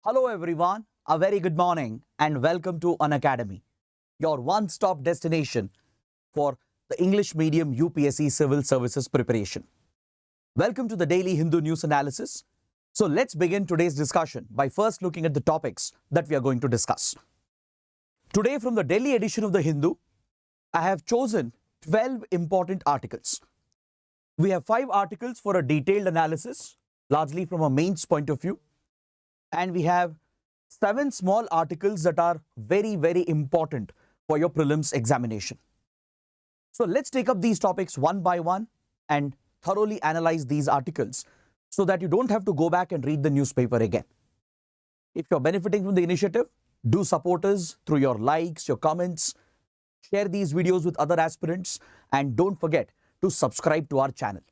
Hello everyone, a very good morning and welcome to Unacademy, your one-stop destination for the English medium UPSC Civil Services preparation. Welcome to the daily Hindu news analysis. So let's begin today's discussion by first looking at the topics that we are going to discuss. Today from the Delhi edition of the Hindu, I have chosen 12 important articles. We have 5 articles for a detailed analysis, largely from a mains point of view. And we have 7 small articles that are very, very important for your prelims examination. So let's take up these topics one by one and thoroughly analyze these articles so that you don't have to go back and read the newspaper again. If you're benefiting from the initiative, do support us through your likes, your comments, share these videos with other aspirants, and don't forget to subscribe to our channel.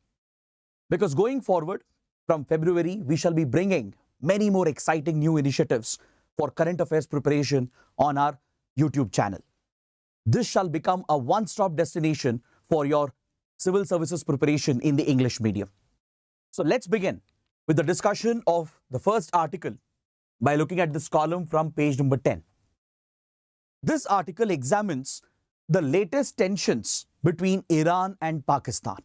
Because going forward, from February, we shall be bringing many more exciting new initiatives for current affairs preparation on our YouTube channel. This shall become a one-stop destination for your civil services preparation in the English medium. So let's begin with the discussion of the first article by looking at this column from page number 10. This article examines the latest tensions between Iran and Pakistan.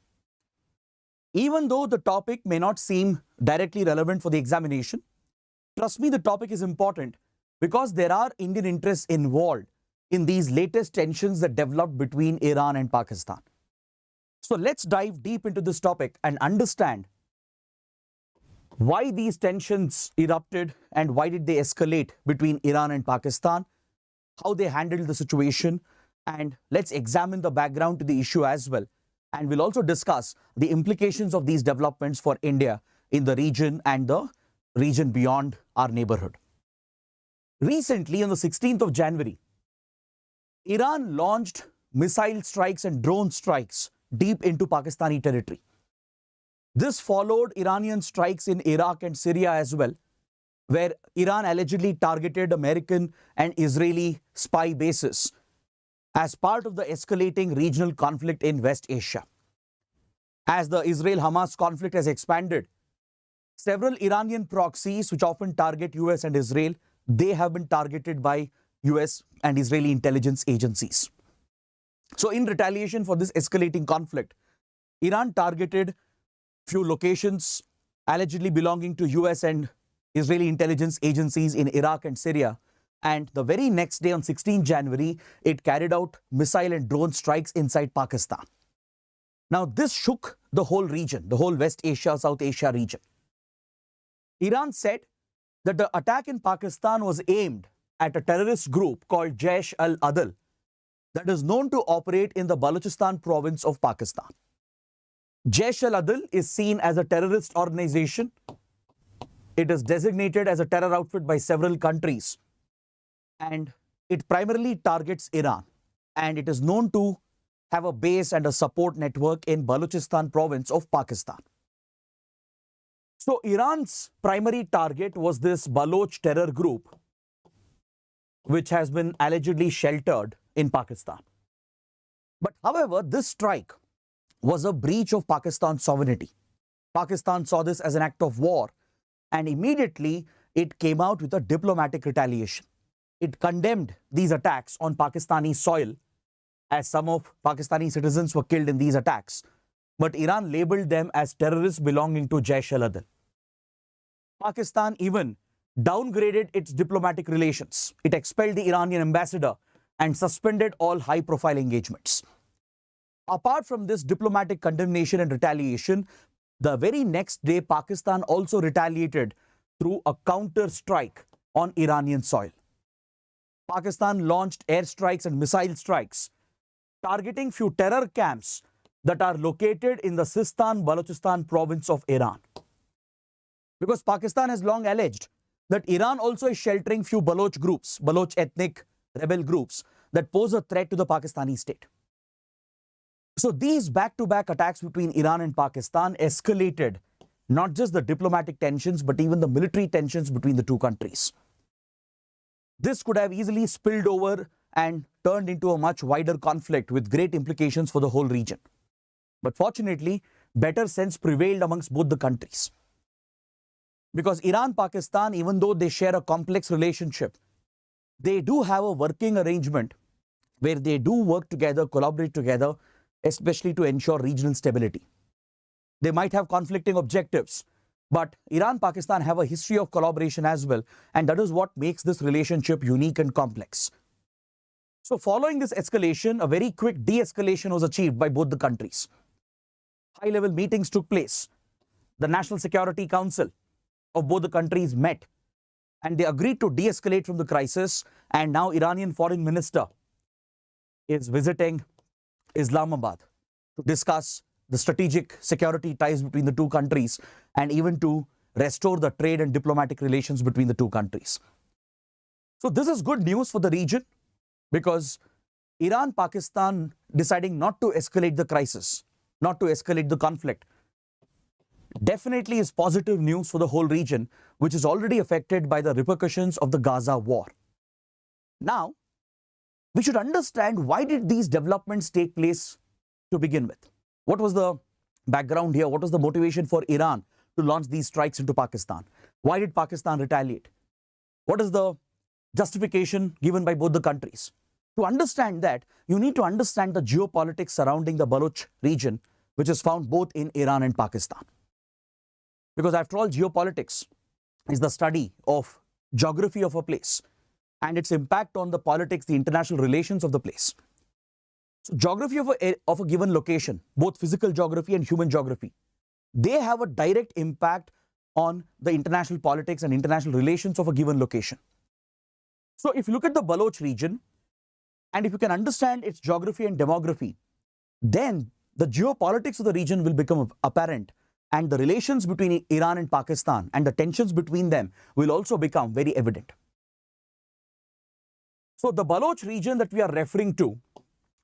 Even though the topic may not seem directly relevant for the examination, trust me, the topic is important because there are Indian interests involved in these latest tensions that developed between Iran and Pakistan. So let's dive deep into this topic and understand why these tensions erupted and why did they escalate between Iran and Pakistan, how they handled the situation, and let's examine the background to the issue as well. And we'll also discuss the implications of these developments for India in the region and the region beyond our neighborhood. Recently, on the 16th of January, Iran launched missile strikes and drone strikes deep into Pakistani territory. This followed Iranian strikes in Iraq and Syria as well, where Iran allegedly targeted American and Israeli spy bases as part of the escalating regional conflict in West Asia. As the Israel-Hamas conflict has expanded, several Iranian proxies, which often target US and Israel, they have been targeted by US and Israeli intelligence agencies. So in retaliation for this escalating conflict, Iran targeted few locations allegedly belonging to US and Israeli intelligence agencies in Iraq and Syria. And the very next day, on 16 January, it carried out missile and drone strikes inside Pakistan. Now, this shook the whole region, the whole West Asia, South Asia region. Iran said that the attack in Pakistan was aimed at a terrorist group called Jaish al-Adl that is known to operate in the Balochistan province of Pakistan. Jaish al-Adl is seen as a terrorist organization. It is designated as a terror outfit by several countries, and it primarily targets Iran, and it is known to have a base and a support network in Balochistan province of Pakistan. So Iran's primary target was this Baloch terror group, which has been allegedly sheltered in Pakistan. But however, this strike was a breach of Pakistan's sovereignty. Pakistan saw this as an act of war, and immediately it came out with a diplomatic retaliation. It condemned these attacks on Pakistani soil, as some of Pakistani citizens were killed in these attacks. But Iran labeled them as terrorists belonging to Jaish al-Adl. Pakistan even downgraded its diplomatic relations. It expelled the Iranian ambassador and suspended all high-profile engagements. Apart from this diplomatic condemnation and retaliation, the very next day, Pakistan also retaliated through a counter-strike on Iranian soil. Pakistan launched airstrikes and missile strikes, targeting few terror camps that are located in the Sistan-Balochistan province of Iran. Because Pakistan has long alleged that Iran also is sheltering few Baloch groups, Baloch ethnic rebel groups that pose a threat to the Pakistani state. So these back-to-back attacks between Iran and Pakistan escalated not just the diplomatic tensions, but even the military tensions between the two countries. This could have easily spilled over and turned into a much wider conflict with great implications for the whole region. But fortunately, better sense prevailed amongst both the countries. Because Iran, Pakistan, even though they share a complex relationship, they do have a working arrangement where they do work together, collaborate together, especially to ensure regional stability. They might have conflicting objectives, but Iran, Pakistan have a history of collaboration as well, and that is what makes this relationship unique and complex. So following this escalation, a very quick de-escalation was achieved by both the countries. High-level meetings took place. The National Security Council of both the countries met, and they agreed to de-escalate from the crisis, and now Iranian Foreign Minister is visiting Islamabad to discuss the strategic security ties between the two countries and even to restore the trade and diplomatic relations between the two countries. So this is good news for the region, because Iran, Pakistan deciding not to escalate the crisis, not to escalate the conflict, definitely is positive news for the whole region, which is already affected by the repercussions of the Gaza war. Now, we should understand, why did these developments take place to begin with? What was the background here? What was the motivation for Iran to launch these strikes into Pakistan? Why did Pakistan retaliate? What is the justification given by both the countries? To understand that, you need to understand the geopolitics surrounding the Baloch region, which is found both in Iran and Pakistan. Because after all, geopolitics is the study of geography of a place and its impact on the politics, the international relations of the place. So geography of a given location, both physical geography and human geography, they have a direct impact on the international politics and international relations of a given location. So if you look at the Baloch region, and if you can understand its geography and demography, then the geopolitics of the region will become apparent, and the relations between Iran and Pakistan and the tensions between them will also become very evident. So the Baloch region that we are referring to,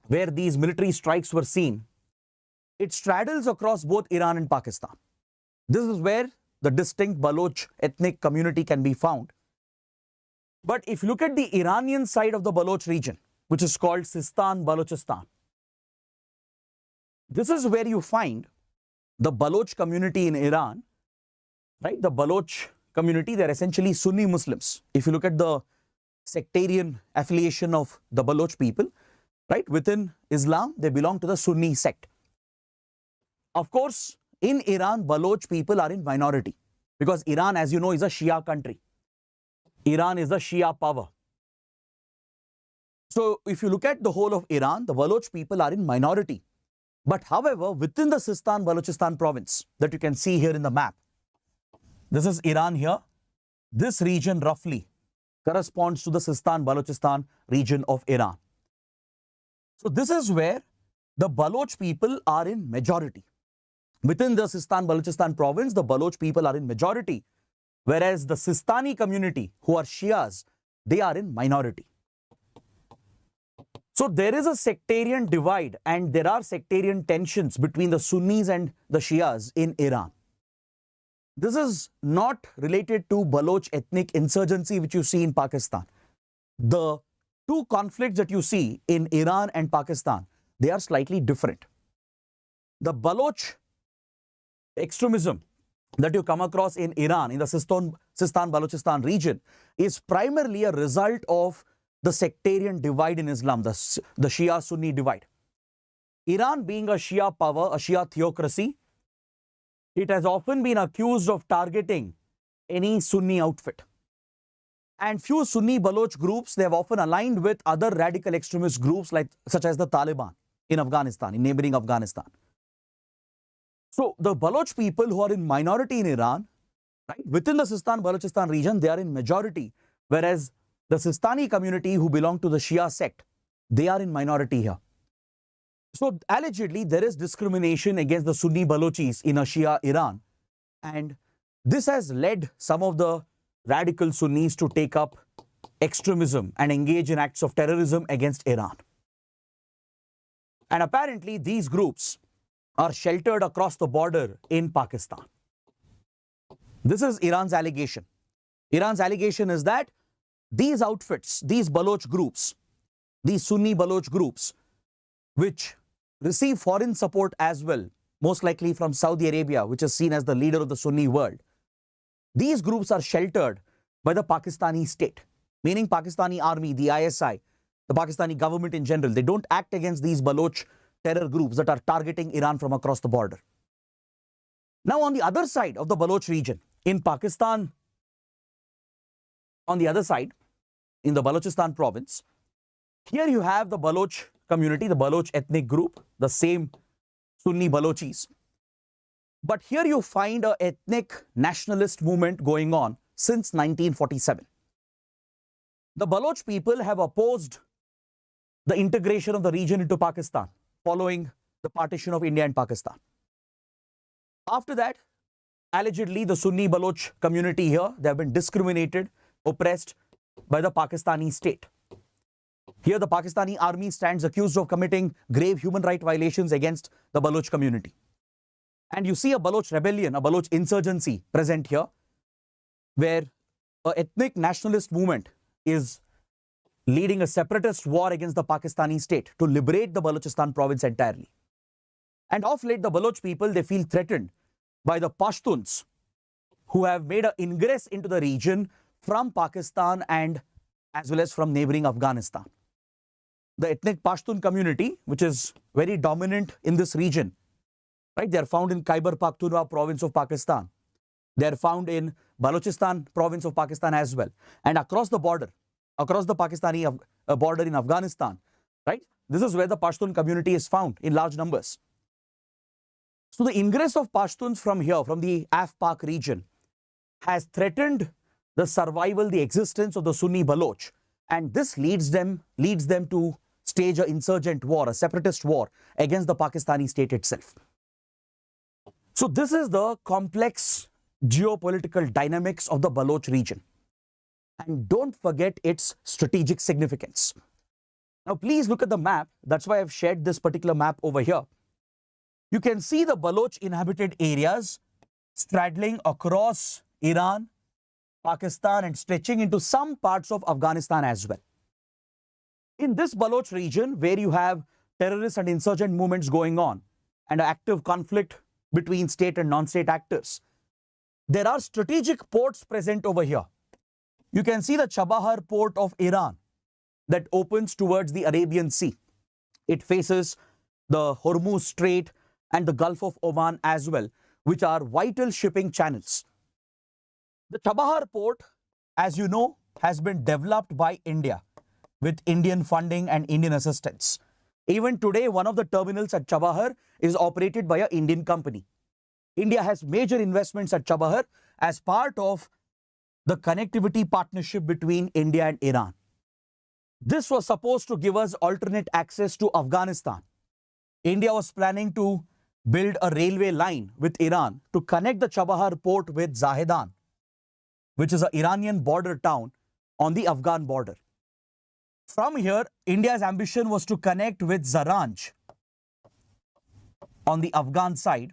where these military strikes were seen, it straddles across both Iran and Pakistan. This is where the distinct Baloch ethnic community can be found. But if you look at the Iranian side of the Baloch region, which is called Sistan Balochistan, this is where you find the Baloch community in Iran, right? The Baloch community, they're essentially Sunni Muslims. If you look at the sectarian affiliation of the Baloch people, right, within Islam, they belong to the Sunni sect. Of course, in Iran, Baloch people are in minority, because Iran, as you know, is a Shia country. Iran is a Shia power. So if you look at the whole of Iran, the Baloch people are in minority. But however, within the Sistan Balochistan province that you can see here in the map, this is Iran here. This region roughly corresponds to the Sistan Balochistan region of Iran. So this is where the Baloch people are in majority. Within the Sistan Balochistan province, the Baloch people are in majority, whereas the Sistani community, who are Shias, they are in minority. So there is a sectarian divide and there are sectarian tensions between the Sunnis and the Shias in Iran. This is not related to Baloch ethnic insurgency which you see in Pakistan. The two conflicts that you see in Iran and Pakistan, they are slightly different. The Baloch extremism that you come across in Iran, in the Sistan Balochistan region, is primarily a result of the sectarian divide in Islam, the Shia-Sunni divide. Iran being a Shia power, a Shia theocracy, it has often been accused of targeting any Sunni outfit. And few Sunni Baloch groups, they have often aligned with other radical extremist groups such as the Taliban in Afghanistan, in neighboring Afghanistan. So the Baloch people who are in minority in Iran, right, within the Sistan Balochistan region, they are in majority, whereas the Sistani community who belong to the Shia sect, they are in minority here. So allegedly, there is discrimination against the Sunni Balochis in a Shia Iran, and this has led some of the radical Sunnis to take up extremism and engage in acts of terrorism against Iran. And apparently, these groups are sheltered across the border in Pakistan. This is Iran's allegation. Iran's allegation is that these outfits, these Baloch groups, these Sunni Baloch groups, which receive foreign support as well, most likely from Saudi Arabia, which is seen as the leader of the Sunni world, These groups are sheltered by the Pakistani state, meaning Pakistani army, the ISI, the Pakistani government in general. They don't act against these Baloch terror groups that are targeting Iran from across the border. Now, on the other side of the Baloch region, in Pakistan, on the other side, in the Balochistan province, here you have the Baloch community, the Baloch ethnic group, the same Sunni Balochis. But here you find an ethnic nationalist movement going on since 1947. The Baloch people have opposed the integration of the region into Pakistan following the partition of India and Pakistan. After that, allegedly, the Sunni Baloch community here, they have been discriminated, oppressed by the Pakistani state. Here, the Pakistani army stands accused of committing grave human rights violations against the Baloch community. And you see a Baloch rebellion, a Baloch insurgency present here, where an ethnic nationalist movement is leading a separatist war against the Pakistani state to liberate the Balochistan province entirely. And of late, the Baloch people, they feel threatened by the Pashtuns, who have made an ingress into the region from Pakistan and as well as from neighboring Afghanistan. The ethnic Pashtun community, which is very dominant in this region, right? They are found in Khyber Pakhtunkhwa province of Pakistan. They are found in Balochistan province of Pakistan as well. And across the border, across the Pakistani border in Afghanistan, right? This is where the Pashtun community is found in large numbers. So the ingress of Pashtuns from here, from the Af-Pak region, has threatened the survival, the existence of the Sunni Baloch. And this leads them to stage an insurgent war, a separatist war against the Pakistani state itself. So this is the complex geopolitical dynamics of the Baloch region. And don't forget its strategic significance. Now, please look at the map. That's why I've shared this particular map over here. You can see the Baloch inhabited areas straddling across Iran, Pakistan, and stretching into some parts of Afghanistan as well. In this Baloch region, where you have terrorist and insurgent movements going on and an active conflict between state and non-state actors, there are strategic ports present over here. You can see the Chabahar port of Iran that opens towards the Arabian Sea. It faces the Hormuz Strait and the Gulf of Oman as well, which are vital shipping channels. The Chabahar port, as you know, has been developed by India with Indian funding and Indian assistance. Even today, one of the terminals at Chabahar is operated by an Indian company. India has major investments at Chabahar as part of the connectivity partnership between India and Iran. This was supposed to give us alternate access to Afghanistan. India was planning to build a railway line with Iran to connect the Chabahar port with Zahedan, which is an Iranian border town on the Afghan border. From here, India's ambition was to connect with Zaranj on the Afghan side,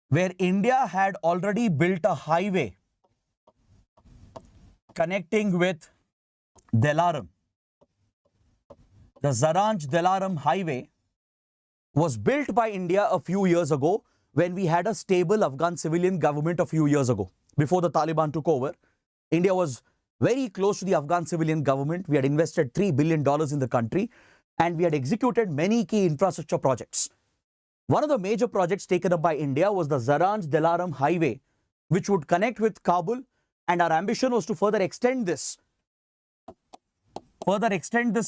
where India had already built a highway connecting with Delaram. The Zaranj-Delaram highway was built by India a few years ago when we had a stable Afghan civilian government a few years ago. Before the Taliban took over, India was very close to the Afghan civilian government. We had invested $3 billion in the country and we had executed many key infrastructure projects. One of the major projects taken up by India was the Zaranj-Delaram highway, which would connect with Kabul, and our ambition was to further extend this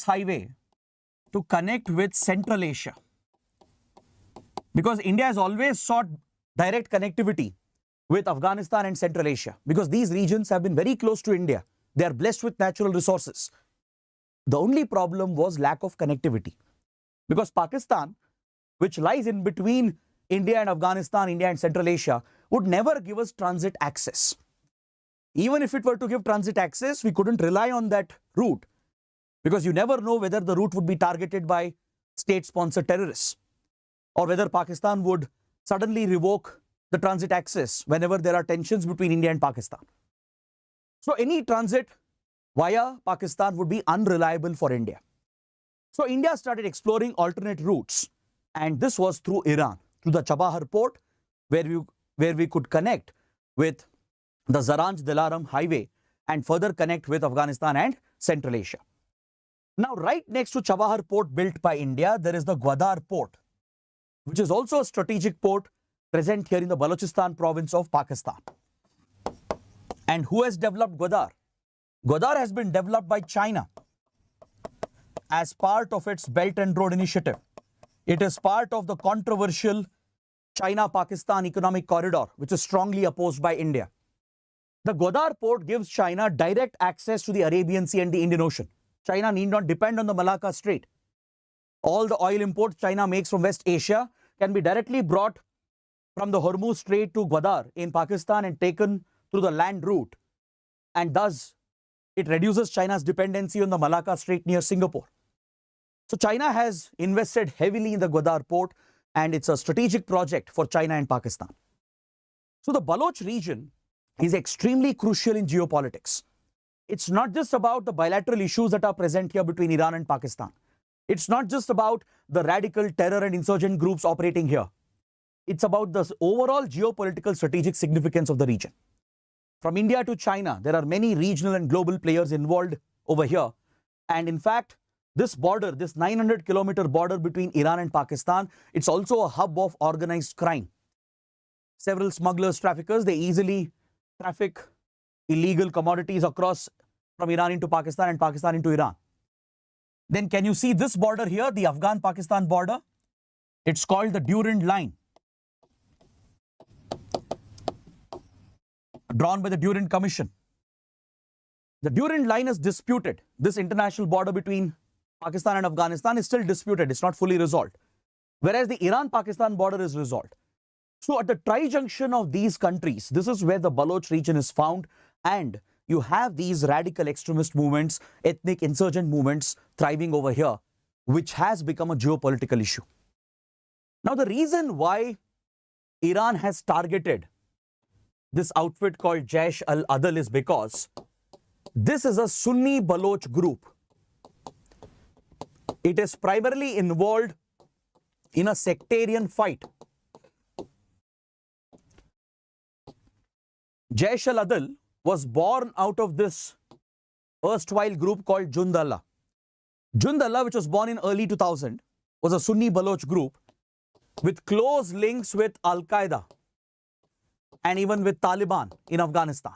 highway to connect with Central Asia. Because India has always sought direct connectivity with Afghanistan and Central Asia, because these regions have been very close to India. They are blessed with natural resources. The only problem was lack of connectivity, because Pakistan, which lies in between India and Afghanistan, India and Central Asia, would never give us transit access. Even if it were to give transit access, we couldn't rely on that route, because you never know whether the route would be targeted by state-sponsored terrorists or whether Pakistan would suddenly revoke the transit access whenever there are tensions between India and Pakistan. So any transit via Pakistan would be unreliable for India. So India started exploring alternate routes, and this was through Iran, through the Chabahar port, where we could connect with the Zaranj-Dilaram highway and further connect with Afghanistan and Central Asia. Now, right next to Chabahar port built by India, there is the Gwadar port, which is also a strategic port present here in the Balochistan province of Pakistan. And who has developed Gwadar? Gwadar has been developed by China as part of its Belt and Road Initiative. It is part of the controversial China-Pakistan economic corridor, which is strongly opposed by India. The Gwadar port gives China direct access to the Arabian Sea and the Indian Ocean. China need not depend on the Malacca Strait. All the oil imports China makes from West Asia can be directly brought from the Hormuz Strait to Gwadar in Pakistan and taken through the land route. And thus, it reduces China's dependency on the Malacca Strait near Singapore. So China has invested heavily in the Gwadar port, and it's a strategic project for China and Pakistan. So the Baloch region is extremely crucial in geopolitics. It's not just about the bilateral issues that are present here between Iran and Pakistan. It's not just about the radical terror and insurgent groups operating here. It's about the overall geopolitical strategic significance of the region. From India to China, there are many regional and global players involved over here. And in fact, this border, this 900-kilometer border between Iran and Pakistan, it's also a hub of organized crime. Several smugglers, traffickers, they easily traffic illegal commodities across from Iran into Pakistan and Pakistan into Iran. Then can you see this border here, the Afghan-Pakistan border? It's called the Durand Line, drawn by the Durand Commission. The Durand Line is disputed. This international border between Pakistan and Afghanistan is still disputed. It's not fully resolved. Whereas the Iran-Pakistan border is resolved. So at the tri-junction of these countries, this is where the Baloch region is found, and you have these radical extremist movements, ethnic insurgent movements thriving over here, which has become a geopolitical issue. Now, the reason why Iran has targeted this outfit called Jaish al-Adl is because this is a Sunni Baloch group. It is primarily involved in a sectarian fight. Jaish al-Adl was born out of this erstwhile group called Jundallah. Jundallah, which was born in early 2000, was a Sunni Baloch group with close links with Al-Qaeda and even with Taliban in Afghanistan.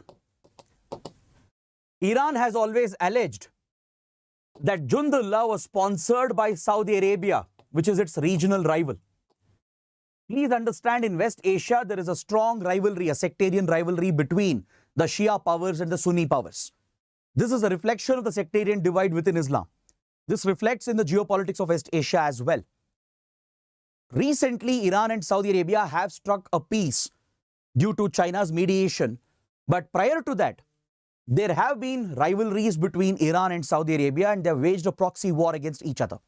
Iran has always alleged that Jundallah was sponsored by Saudi Arabia, which is its regional rival. Please understand, in West Asia, there is a strong rivalry, a sectarian rivalry between the Shia powers and the Sunni powers. This is a reflection of the sectarian divide within Islam. This reflects in the geopolitics of West Asia as well. Recently, Iran and Saudi Arabia have struck a peace due to China's mediation. But prior to that, there have been rivalries between Iran and Saudi Arabia, and they have waged a proxy war against each other.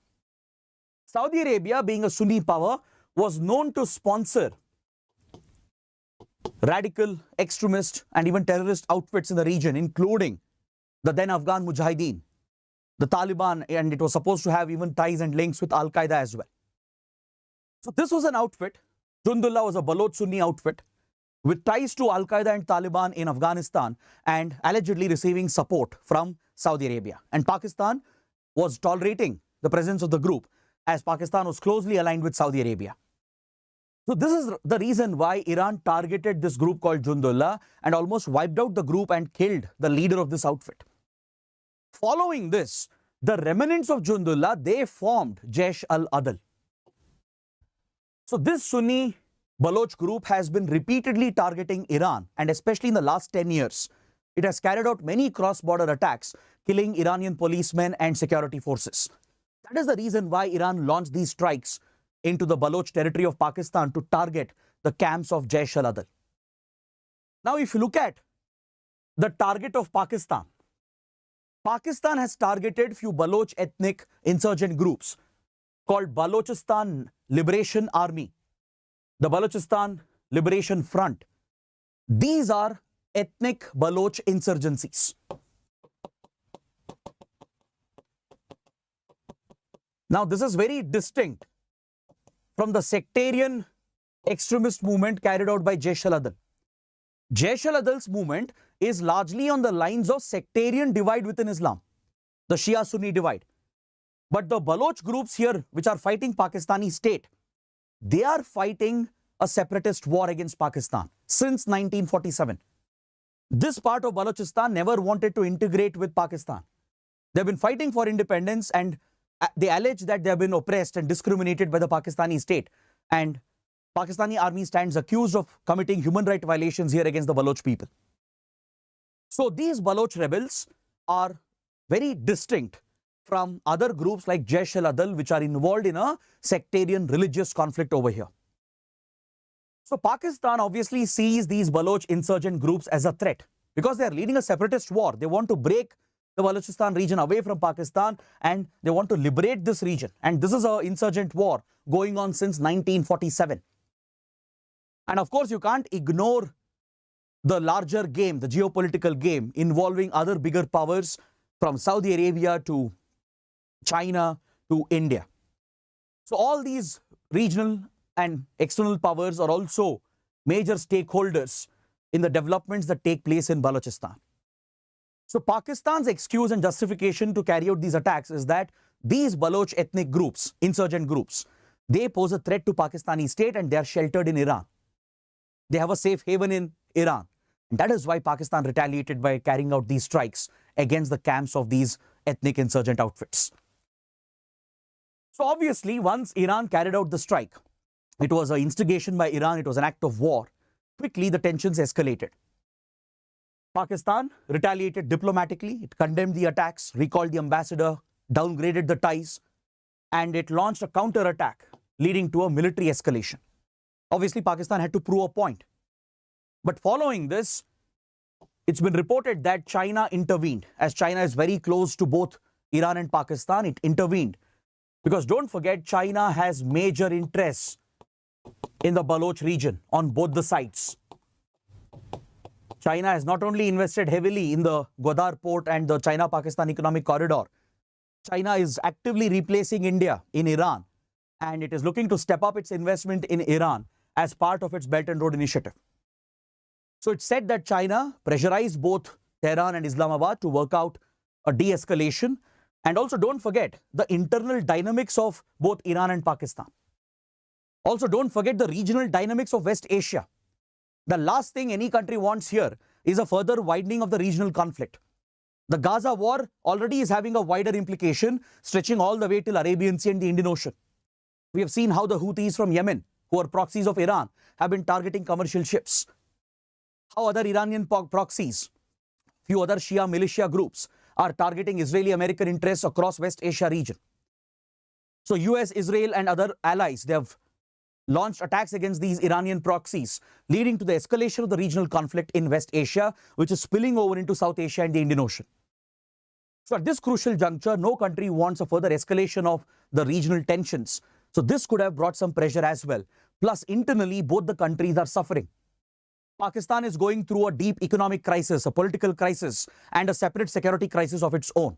Saudi Arabia, being a Sunni power, was known to sponsor radical, extremist and even terrorist outfits in the region, including the then Afghan Mujahideen, the Taliban, and it was supposed to have even ties and links with Al-Qaeda as well. So this was an outfit. Jundullah was a Baloch Sunni outfit with ties to Al-Qaeda and Taliban in Afghanistan and allegedly receiving support from Saudi Arabia. And Pakistan was tolerating the presence of the group, as Pakistan was closely aligned with Saudi Arabia. So this is the reason why Iran targeted this group called Jundullah and almost wiped out the group and killed the leader of this outfit. Following this, the remnants of Jundullah, they formed Jaish al-Adl. So this Sunni Baloch group has been repeatedly targeting Iran, and especially in the last 10 years, it has carried out many cross-border attacks, killing Iranian policemen and security forces. That is the reason why Iran launched these strikes into the Baloch territory of Pakistan to target the camps of Jaish al-Adl. Now, if you look at the target of Pakistan, Pakistan has targeted few Baloch ethnic insurgent groups called Balochistan Liberation Army, the Balochistan Liberation Front. These are ethnic Baloch insurgencies. Now, this is very distinct from the sectarian extremist movement carried out by Jaish al-Adl. Jaish-e-Adal's movement is largely on the lines of sectarian divide within Islam, the Shia-Sunni divide. But the Baloch groups here, which are fighting Pakistani state, they are fighting a separatist war against Pakistan since 1947. This part of Balochistan never wanted to integrate with Pakistan. They've been fighting for independence, and they allege that they have been oppressed and discriminated by the Pakistani state. And Pakistani army stands accused of committing human rights violations here against the Baloch people. So these Baloch rebels are very distinct from other groups like Jaish-e-Adal, which are involved in a sectarian religious conflict over here. So Pakistan obviously sees these Baloch insurgent groups as a threat because they are leading a separatist war. They want to break the Balochistan region away from Pakistan, and they want to liberate this region. And this is an insurgent war going on since 1947. And of course, you can't ignore the larger game, the geopolitical game involving other bigger powers from Saudi Arabia to China to India. So all these regional and external powers are also major stakeholders in the developments that take place in Balochistan. So Pakistan's excuse and justification to carry out these attacks is that these Baloch ethnic groups, insurgent groups, they pose a threat to Pakistani state and they are sheltered in Iran. They have a safe haven in Iran. And that is why Pakistan retaliated by carrying out these strikes against the camps of these ethnic insurgent outfits. So obviously, once Iran carried out the strike, it was an instigation by Iran, it was an act of war. Quickly, the tensions escalated. Pakistan retaliated diplomatically. It condemned the attacks, recalled the ambassador, downgraded the ties, and it launched a counter-attack, leading to a military escalation. Obviously, Pakistan had to prove a point. But following this, it's been reported that China intervened. As China is very close to both Iran and Pakistan, it intervened. Because don't forget, China has major interests in the Baloch region on both the sides. China has not only invested heavily in the Gwadar port and the China-Pakistan economic corridor. China is actively replacing India in Iran, and it is looking to step up its investment in Iran as part of its Belt and Road Initiative. So it's said that China pressurized both Tehran and Islamabad to work out a de-escalation. And also don't forget the internal dynamics of both Iran and Pakistan. Also don't forget the regional dynamics of West Asia. The last thing any country wants here is a further widening of the regional conflict. The Gaza war already is having a wider implication, stretching all the way till Arabian Sea and the Indian Ocean. We have seen how the Houthis from Yemen, who are proxies of Iran, have been targeting commercial ships. How other Iranian proxies, few other Shia militia groups, are targeting Israeli-American interests across West Asia region. So US, Israel and other allies, they have launched attacks against these Iranian proxies, leading to the escalation of the regional conflict in West Asia, which is spilling over into South Asia and the Indian Ocean. So at this crucial juncture, no country wants a further escalation of the regional tensions. So this could have brought some pressure as well. Plus, internally, both the countries are suffering. Pakistan is going through a deep economic crisis, a political crisis, and a separate security crisis of its own.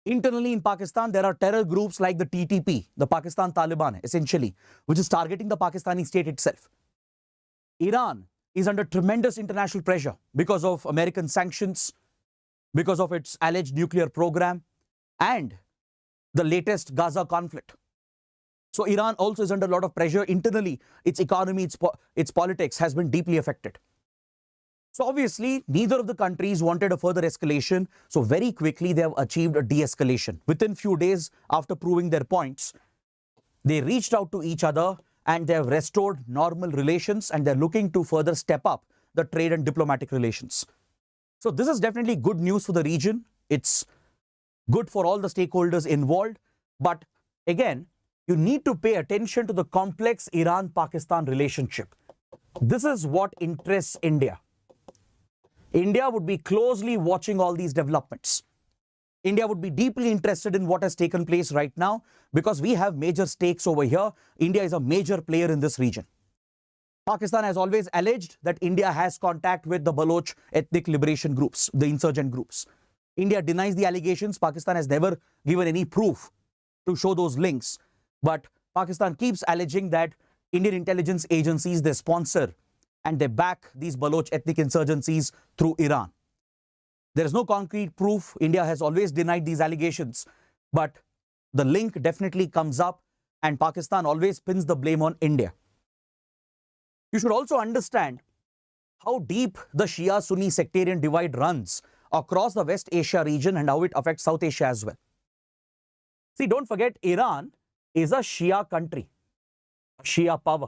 Internally in Pakistan, there are terror groups like the TTP, the Pakistan Taliban, essentially, which is targeting the Pakistani state itself. Iran is under tremendous international pressure because of American sanctions, because of its alleged nuclear program, and the latest Gaza conflict. So Iran also is under a lot of pressure internally. Its economy, its politics has been deeply affected. So obviously, neither of the countries wanted a further escalation. So very quickly, they have achieved a de-escalation. Within few days after proving their points, they reached out to each other and they have restored normal relations, and they're looking to further step up the trade and diplomatic relations. So this is definitely good news for the region. It's good for all the stakeholders involved. But again, you need to pay attention to the complex Iran-Pakistan relationship. This is what interests India. India would be closely watching all these developments. India would be deeply interested in what has taken place right now because we have major stakes over here. India is a major player in this region. Pakistan has always alleged that India has contact with the Baloch ethnic liberation groups, the insurgent groups. India denies the allegations. Pakistan has never given any proof to show those links. But Pakistan keeps alleging that Indian intelligence agencies, they sponsor and they back these Baloch ethnic insurgencies through Iran. There is no concrete proof. India has always denied these allegations, but the link definitely comes up, and Pakistan always pins the blame on India. You should also understand how deep the Shia-Sunni sectarian divide runs across the West Asia region and how it affects South Asia as well. See, don't forget, Iran is a Shia country, a Shia power.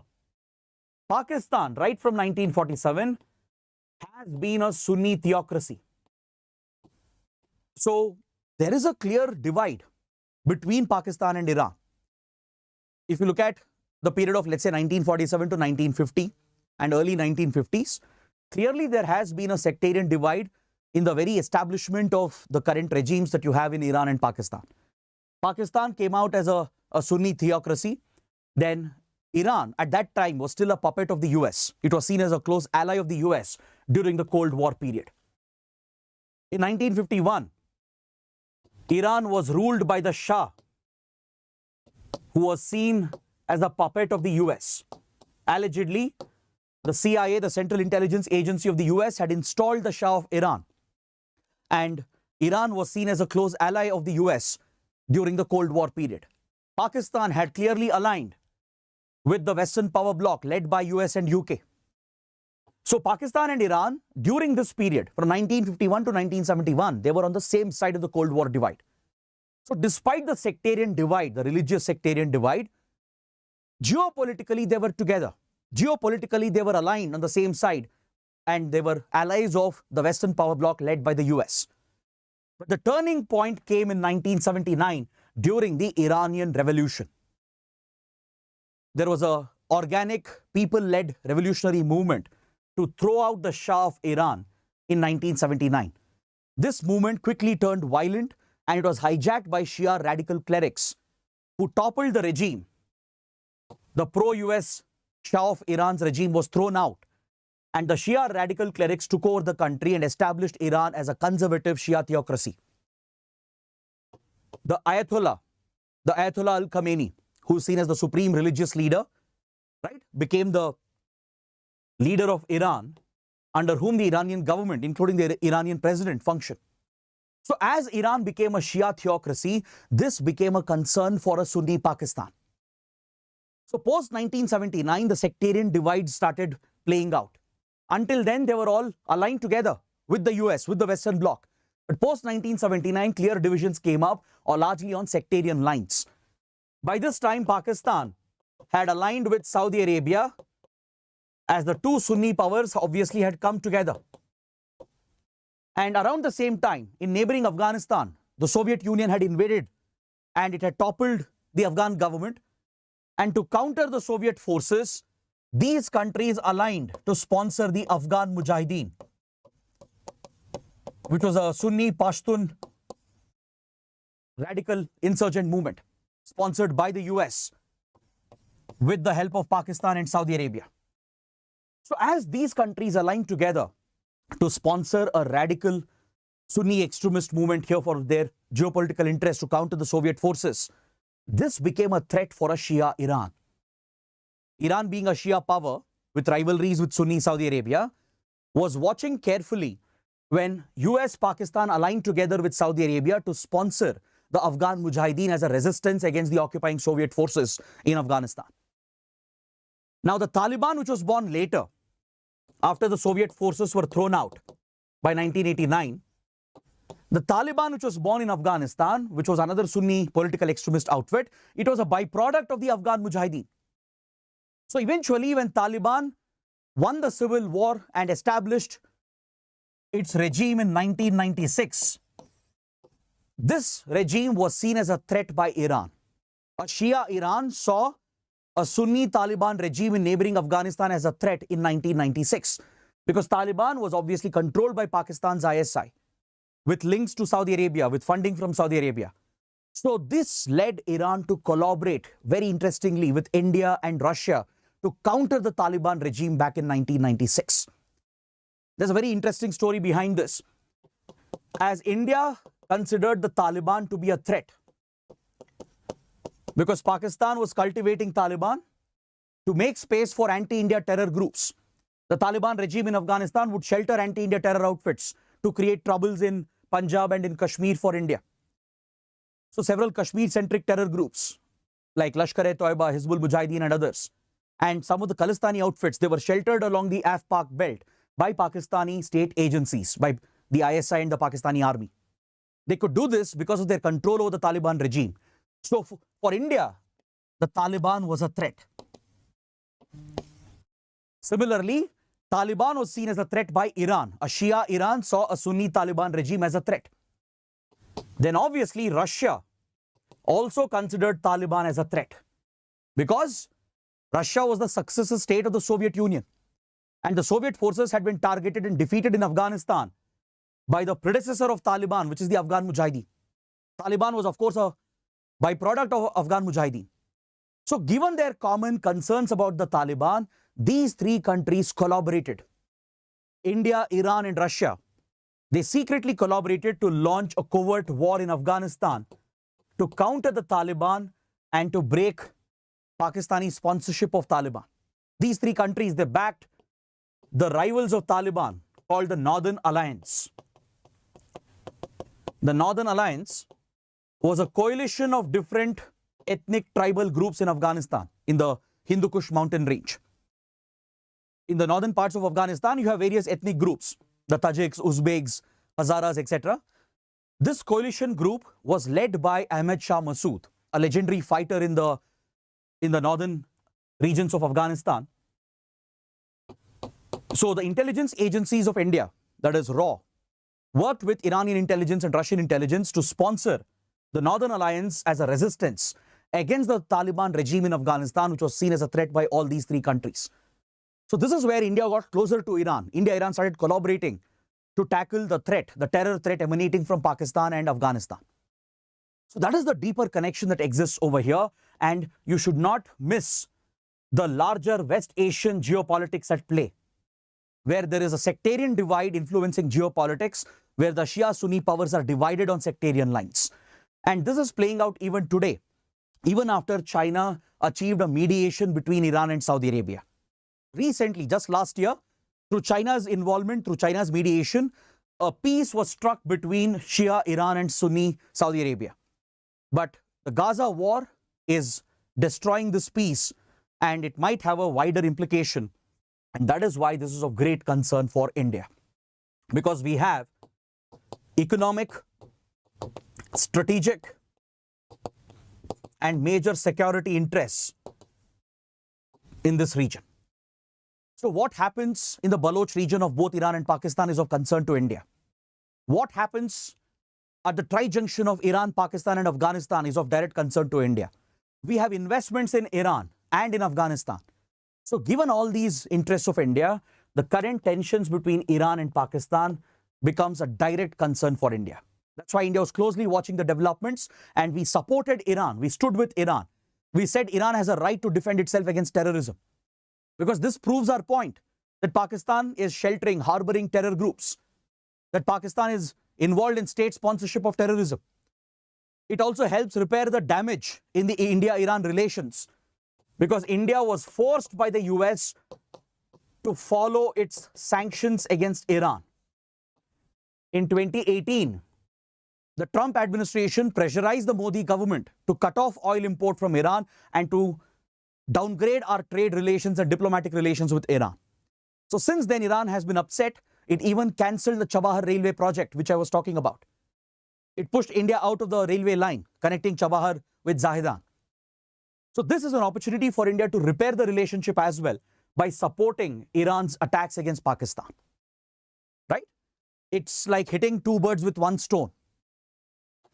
Pakistan, right from 1947, has been a Sunni theocracy. So there is a clear divide between Pakistan and Iran. If you look at the period of, let's say, 1947 to 1950 and early 1950s, clearly there has been a sectarian divide in the very establishment of the current regimes that you have in Iran and Pakistan. Pakistan came out as a Sunni theocracy. Then Iran at that time was still a puppet of the US. It was seen as a close ally of the US during the Cold War period. In 1951, Iran was ruled by the Shah, who was seen as a puppet of the US. Allegedly, the CIA, the Central Intelligence Agency of the US, had installed the Shah of Iran. And Iran was seen as a close ally of the US during the Cold War period. Pakistan had clearly aligned with the Western power bloc led by US and UK. So Pakistan and Iran, during this period, from 1951 to 1971, they were on the same side of the Cold War divide. So despite the sectarian divide, the religious sectarian divide, geopolitically they were together. Geopolitically they were aligned on the same side, and they were allies of the Western power bloc led by the US. But the turning point came in 1979 during the Iranian Revolution. There was an organic, people-led revolutionary movement to throw out the Shah of Iran in 1979. This movement quickly turned violent, and it was hijacked by Shia radical clerics who toppled the regime. The pro-US Shah of Iran's regime was thrown out, and the Shia radical clerics took over the country and established Iran as a conservative Shia theocracy. The Ayatollah Al-Khamenei, who is seen as the supreme religious leader, right, became the leader of Iran, under whom the Iranian government, including the Iranian president, functioned. So as Iran became a Shia theocracy, this became a concern for a Sunni Pakistan. So post-1979, the sectarian divide started playing out. Until then, they were all aligned together with the US, with the Western bloc. But post-1979, clear divisions came up, or largely on sectarian lines. By this time, Pakistan had aligned with Saudi Arabia, as the two Sunni powers obviously had come together. And around the same time, in neighboring Afghanistan, the Soviet Union had invaded and it had toppled the Afghan government. And to counter the Soviet forces, these countries aligned to sponsor the Afghan Mujahideen, which was a Sunni Pashtun radical insurgent movement sponsored by the US with the help of Pakistan and Saudi Arabia. So as these countries aligned together to sponsor a radical Sunni extremist movement here for their geopolitical interest to counter the Soviet forces, this became a threat for a Shia Iran. Iran, being a Shia power with rivalries with Sunni Saudi Arabia, was watching carefully when US Pakistan aligned together with Saudi Arabia to sponsor the Afghan Mujahideen as a resistance against the occupying Soviet forces in Afghanistan. Now the Taliban, which was born later, after the Soviet forces were thrown out by 1989, the Taliban, which was born in Afghanistan, which was another Sunni political extremist outfit, it was a byproduct of the Afghan Mujahideen. So eventually, when Taliban won the civil war and established its regime in 1996, this regime was seen as a threat by Iran. A Shia Iran saw a Sunni Taliban regime in neighboring Afghanistan as a threat in 1996, because Taliban was obviously controlled by Pakistan's ISI, with links to Saudi Arabia, with funding from Saudi Arabia. So this led Iran to collaborate, very interestingly, with India and Russia to counter the Taliban regime back in 1996. There's a very interesting story behind this. As India considered the Taliban to be a threat, because Pakistan was cultivating Taliban to make space for anti-India terror groups. The Taliban regime in Afghanistan would shelter anti-India terror outfits to create troubles in Punjab and in Kashmir for India. So several Kashmir-centric terror groups like Lashkar-e-Toiba, Hizbul Mujahideen and others, and some of the Khalistani outfits, they were sheltered along the Af-Pak belt by Pakistani state agencies, by the ISI and the Pakistani army. They could do this because of their control over the Taliban regime. So for India, the Taliban was a threat. Similarly, Taliban was seen as a threat by Iran. A Shia Iran saw a Sunni Taliban regime as a threat. Then obviously Russia also considered Taliban as a threat because Russia was the successor state of the Soviet Union, and the Soviet forces had been targeted and defeated in Afghanistan by the predecessor of Taliban, which is the Afghan Mujahideen. Taliban was, of course, a byproduct of Afghan Mujahideen. So given their common concerns about the Taliban, these three countries collaborated. India, Iran and Russia. They secretly collaborated to launch a covert war in Afghanistan to counter the Taliban and to break Pakistani sponsorship of Taliban. These three countries, they backed the rivals of Taliban called the Northern Alliance. The Northern Alliance was a coalition of different ethnic tribal groups in Afghanistan, in the Hindu Kush mountain range. In the northern parts of Afghanistan, you have various ethnic groups, the Tajiks, Uzbeks, Hazaras, etc. This coalition group was led by Ahmed Shah Massoud, a legendary fighter in the northern regions of Afghanistan. So the intelligence agencies of India, that is RAW, worked with Iranian intelligence and Russian intelligence to sponsor the Northern Alliance as a resistance against the Taliban regime in Afghanistan, which was seen as a threat by all these three countries. So this is where India got closer to Iran. India-Iran started collaborating to tackle the threat, the terror threat emanating from Pakistan and Afghanistan. So that is the deeper connection that exists over here, and you should not miss the larger West Asian geopolitics at play, where there is a sectarian divide influencing geopolitics, where the Shia-Sunni powers are divided on sectarian lines. And this is playing out even today, even after China achieved a mediation between Iran and Saudi Arabia. Recently, just last year, through China's involvement, through China's mediation, a peace was struck between Shia Iran and Sunni Saudi Arabia. But the Gaza war is destroying this peace, and it might have a wider implication. And that is why this is of great concern for India, because we have economic, strategic and major security interests in this region. So what happens in the Baloch region of both Iran and Pakistan is of concern to India. What happens at the tri-junction of Iran, Pakistan and Afghanistan is of direct concern to India. We have investments in Iran and in Afghanistan. So given all these interests of India, the current tensions between Iran and Pakistan becomes a direct concern for India. That's why India was closely watching the developments, and we supported Iran. We stood with Iran. We said Iran has a right to defend itself against terrorism, because this proves our point that Pakistan is sheltering, harboring terror groups, that Pakistan is involved in state sponsorship of terrorism. It also helps repair the damage in the India-Iran relations, because India was forced by the US to follow its sanctions against Iran. In 2018, the Trump administration pressurized the Modi government to cut off oil import from Iran and to downgrade our trade relations and diplomatic relations with Iran. So since then, Iran has been upset. It even cancelled the Chabahar railway project, which I was talking about. It pushed India out of the railway line connecting Chabahar with Zahedan. So this is an opportunity for India to repair the relationship as well by supporting Iran's attacks against Pakistan. Right? It's like hitting two birds with one stone.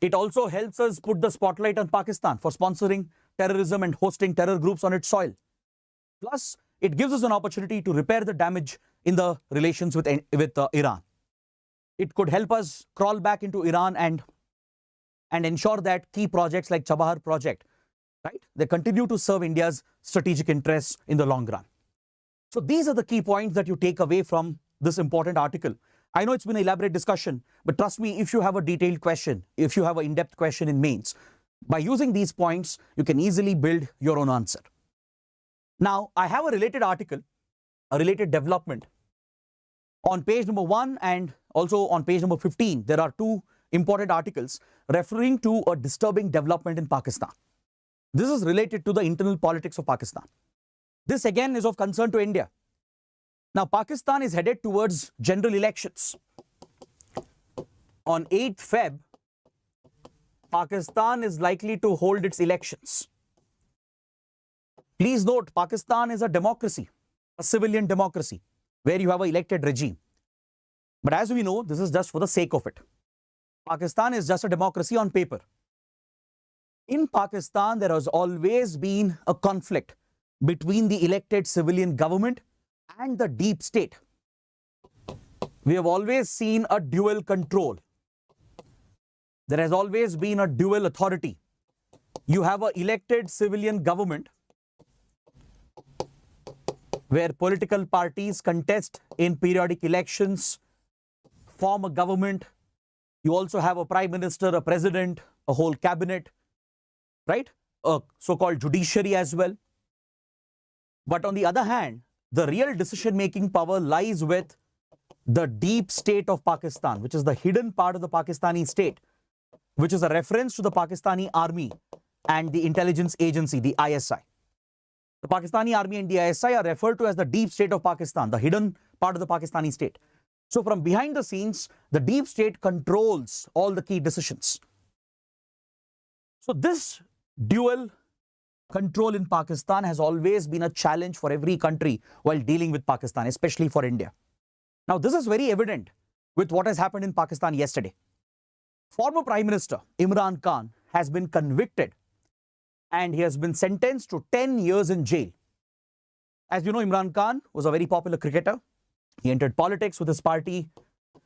It also helps us put the spotlight on Pakistan for sponsoring terrorism and hosting terror groups on its soil. Plus, it gives us an opportunity to repair the damage in the relations with Iran. It could help us crawl back into Iran and ensure that key projects like Chabahar project, right, they continue to serve India's strategic interests in the long run. So these are the key points that you take away from this important article. I know it's been an elaborate discussion, but trust me, if you have a detailed question, if you have an in-depth question in mains, by using these points, you can easily build your own answer. Now, I have a related article, a related development On page number 1 and also on page number 15, there are two important articles referring to a disturbing development in Pakistan. This is related to the internal politics of Pakistan. This again is of concern to India. Now, Pakistan is headed towards general elections. On 8th Feb, Pakistan is likely to hold its elections. Please note, Pakistan is a democracy, a civilian democracy, where you have an elected regime. But as we know, this is just for the sake of it. Pakistan is just a democracy on paper. In Pakistan, there has always been a conflict between the elected civilian government and the deep state. We have always seen a dual control. There has always been a dual authority. You have an elected civilian government where political parties contest in periodic elections, form a government. You also have a prime minister, a president, a whole cabinet, right? A so-called judiciary as well. But on the other hand, the real decision-making power lies with the deep state of Pakistan, which is the hidden part of the Pakistani state, which is a reference to the Pakistani army and the intelligence agency, the ISI. The Pakistani army and the ISI are referred to as the deep state of Pakistan, the hidden part of the Pakistani state. So from behind the scenes, the deep state controls all the key decisions. So this dual control in Pakistan has always been a challenge for every country while dealing with Pakistan, especially for India. Now, this is very evident with what has happened in Pakistan yesterday. Former Prime Minister Imran Khan has been convicted and he has been sentenced to 10 years in jail. As you know, Imran Khan was a very popular cricketer. He entered politics with his party,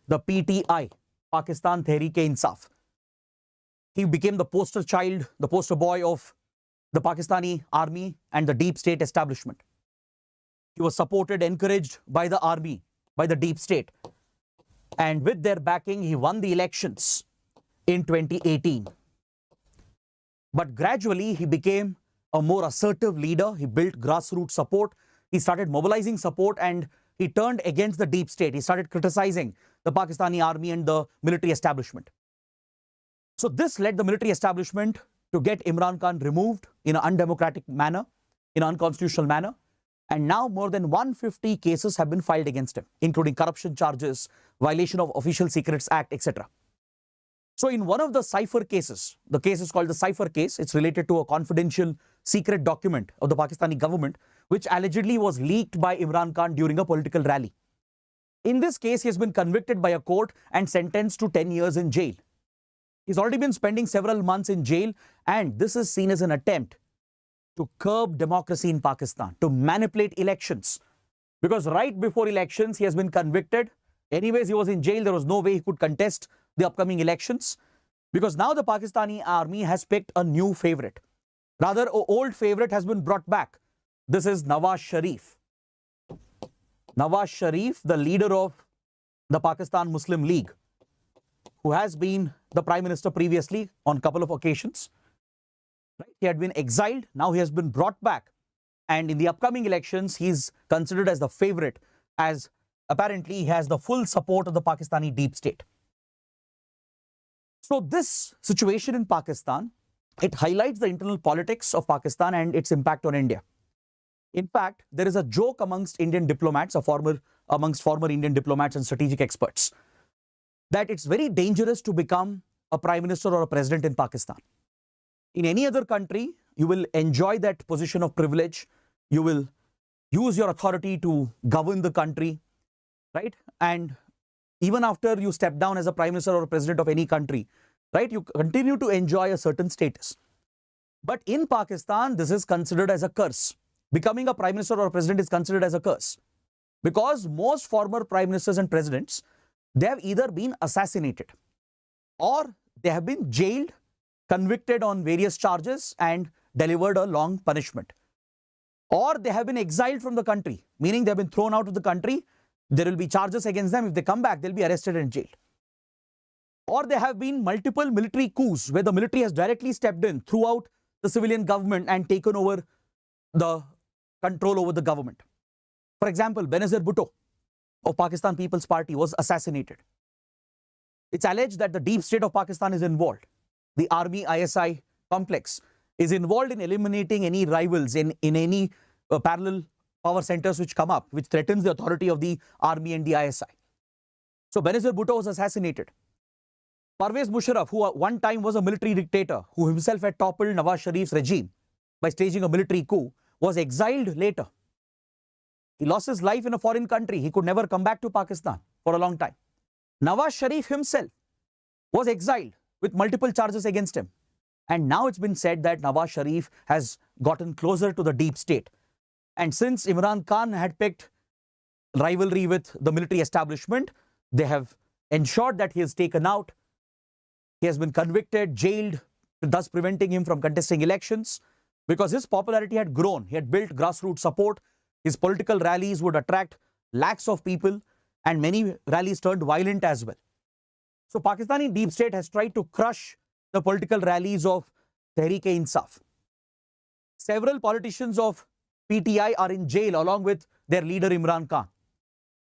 the PTI, Pakistan Tehreek-e-Insaf. He became the poster child, the poster boy of the Pakistani army and the deep state establishment. He was supported, encouraged by the army, by the deep state. And with their backing, he won the elections in 2018. But gradually, he became a more assertive leader. He built grassroots support. He started mobilizing support and he turned against the deep state. He started criticizing the Pakistani army and the military establishment. So this led the military establishment to get Imran Khan removed in an undemocratic manner, in an unconstitutional manner. And now more than 150 cases have been filed against him, including corruption charges, violation of Official Secrets Act, etc. So in one of the cipher cases, the case is called the cipher case. It's related to a confidential secret document of the Pakistani government, which allegedly was leaked by Imran Khan during a political rally. In this case, he has been convicted by a court and sentenced to 10 years in jail. He's already been spending several months in jail, and this is seen as an attempt to curb democracy in Pakistan, to manipulate elections. Because right before elections, he has been convicted. Anyways, he was in jail. There was no way he could contest the upcoming elections. Because now the Pakistani army has picked a new favorite. Rather, an old favorite has been brought back. This is Nawaz Sharif. Nawaz Sharif, the leader of the Pakistan Muslim League, who has been the Prime Minister previously on a couple of occasions. Right? He had been exiled, now he has been brought back. And in the upcoming elections, he is considered as the favorite, as apparently he has the full support of the Pakistani deep state. So this situation in Pakistan, it highlights the internal politics of Pakistan and its impact on India. In fact, there is a joke amongst Indian diplomats, amongst former Indian diplomats and strategic experts, that it's very dangerous to become a prime minister or a president in Pakistan. In any other country, you will enjoy that position of privilege. You will use your authority to govern the country, right? And even after you step down as a prime minister or a president of any country, right, you continue to enjoy a certain status. But in Pakistan, this is considered as a curse. Becoming a prime minister or a president is considered as a curse. Because most former prime ministers and presidents, they have either been assassinated or they have been jailed, convicted on various charges and delivered a long punishment. Or they have been exiled from the country, meaning they have been thrown out of the country. There will be charges against them. If they come back, they'll be arrested and jailed. Or there have been multiple military coups where the military has directly stepped in throughout the civilian government and taken over the control over the government. For example, Benazir Bhutto, of Pakistan People's Party was assassinated. It's alleged that the deep state of Pakistan is involved. The army ISI complex is involved in eliminating any rivals in any parallel power centers which come up, which threatens the authority of the army and the ISI. So Benazir Bhutto was assassinated. Parvez Musharraf, who one time was a military dictator, who himself had toppled Nawaz Sharif's regime by staging a military coup, was exiled later. He lost his life in a foreign country. He could never come back to Pakistan for a long time. Nawaz Sharif himself was exiled with multiple charges against him. And now it's been said that Nawaz Sharif has gotten closer to the deep state. And since Imran Khan had picked rivalry with the military establishment, they have ensured that he is taken out. He has been convicted, jailed, thus preventing him from contesting elections because his popularity had grown. He had built grassroots support. His political rallies would attract lakhs of people, and many rallies turned violent as well. So Pakistani deep state has tried to crush the political rallies of Tehreek-e-Insaf. Several politicians of PTI are in jail along with their leader Imran Khan.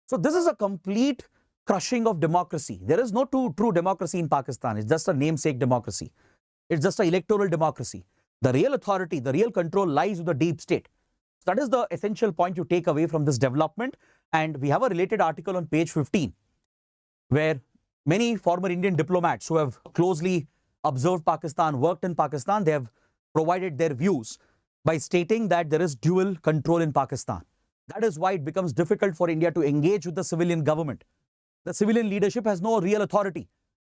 So this is a complete crushing of democracy. There is no true democracy in Pakistan. It's just a namesake democracy. It's just an electoral democracy. The real authority, the real control lies with the deep state. So that is the essential point you take away from this development. And we have a related article on page 15, where many former Indian diplomats who have closely observed Pakistan, worked in Pakistan, they have provided their views by stating that there is dual control in Pakistan. That is why it becomes difficult for India to engage with the civilian government. The civilian leadership has no real authority.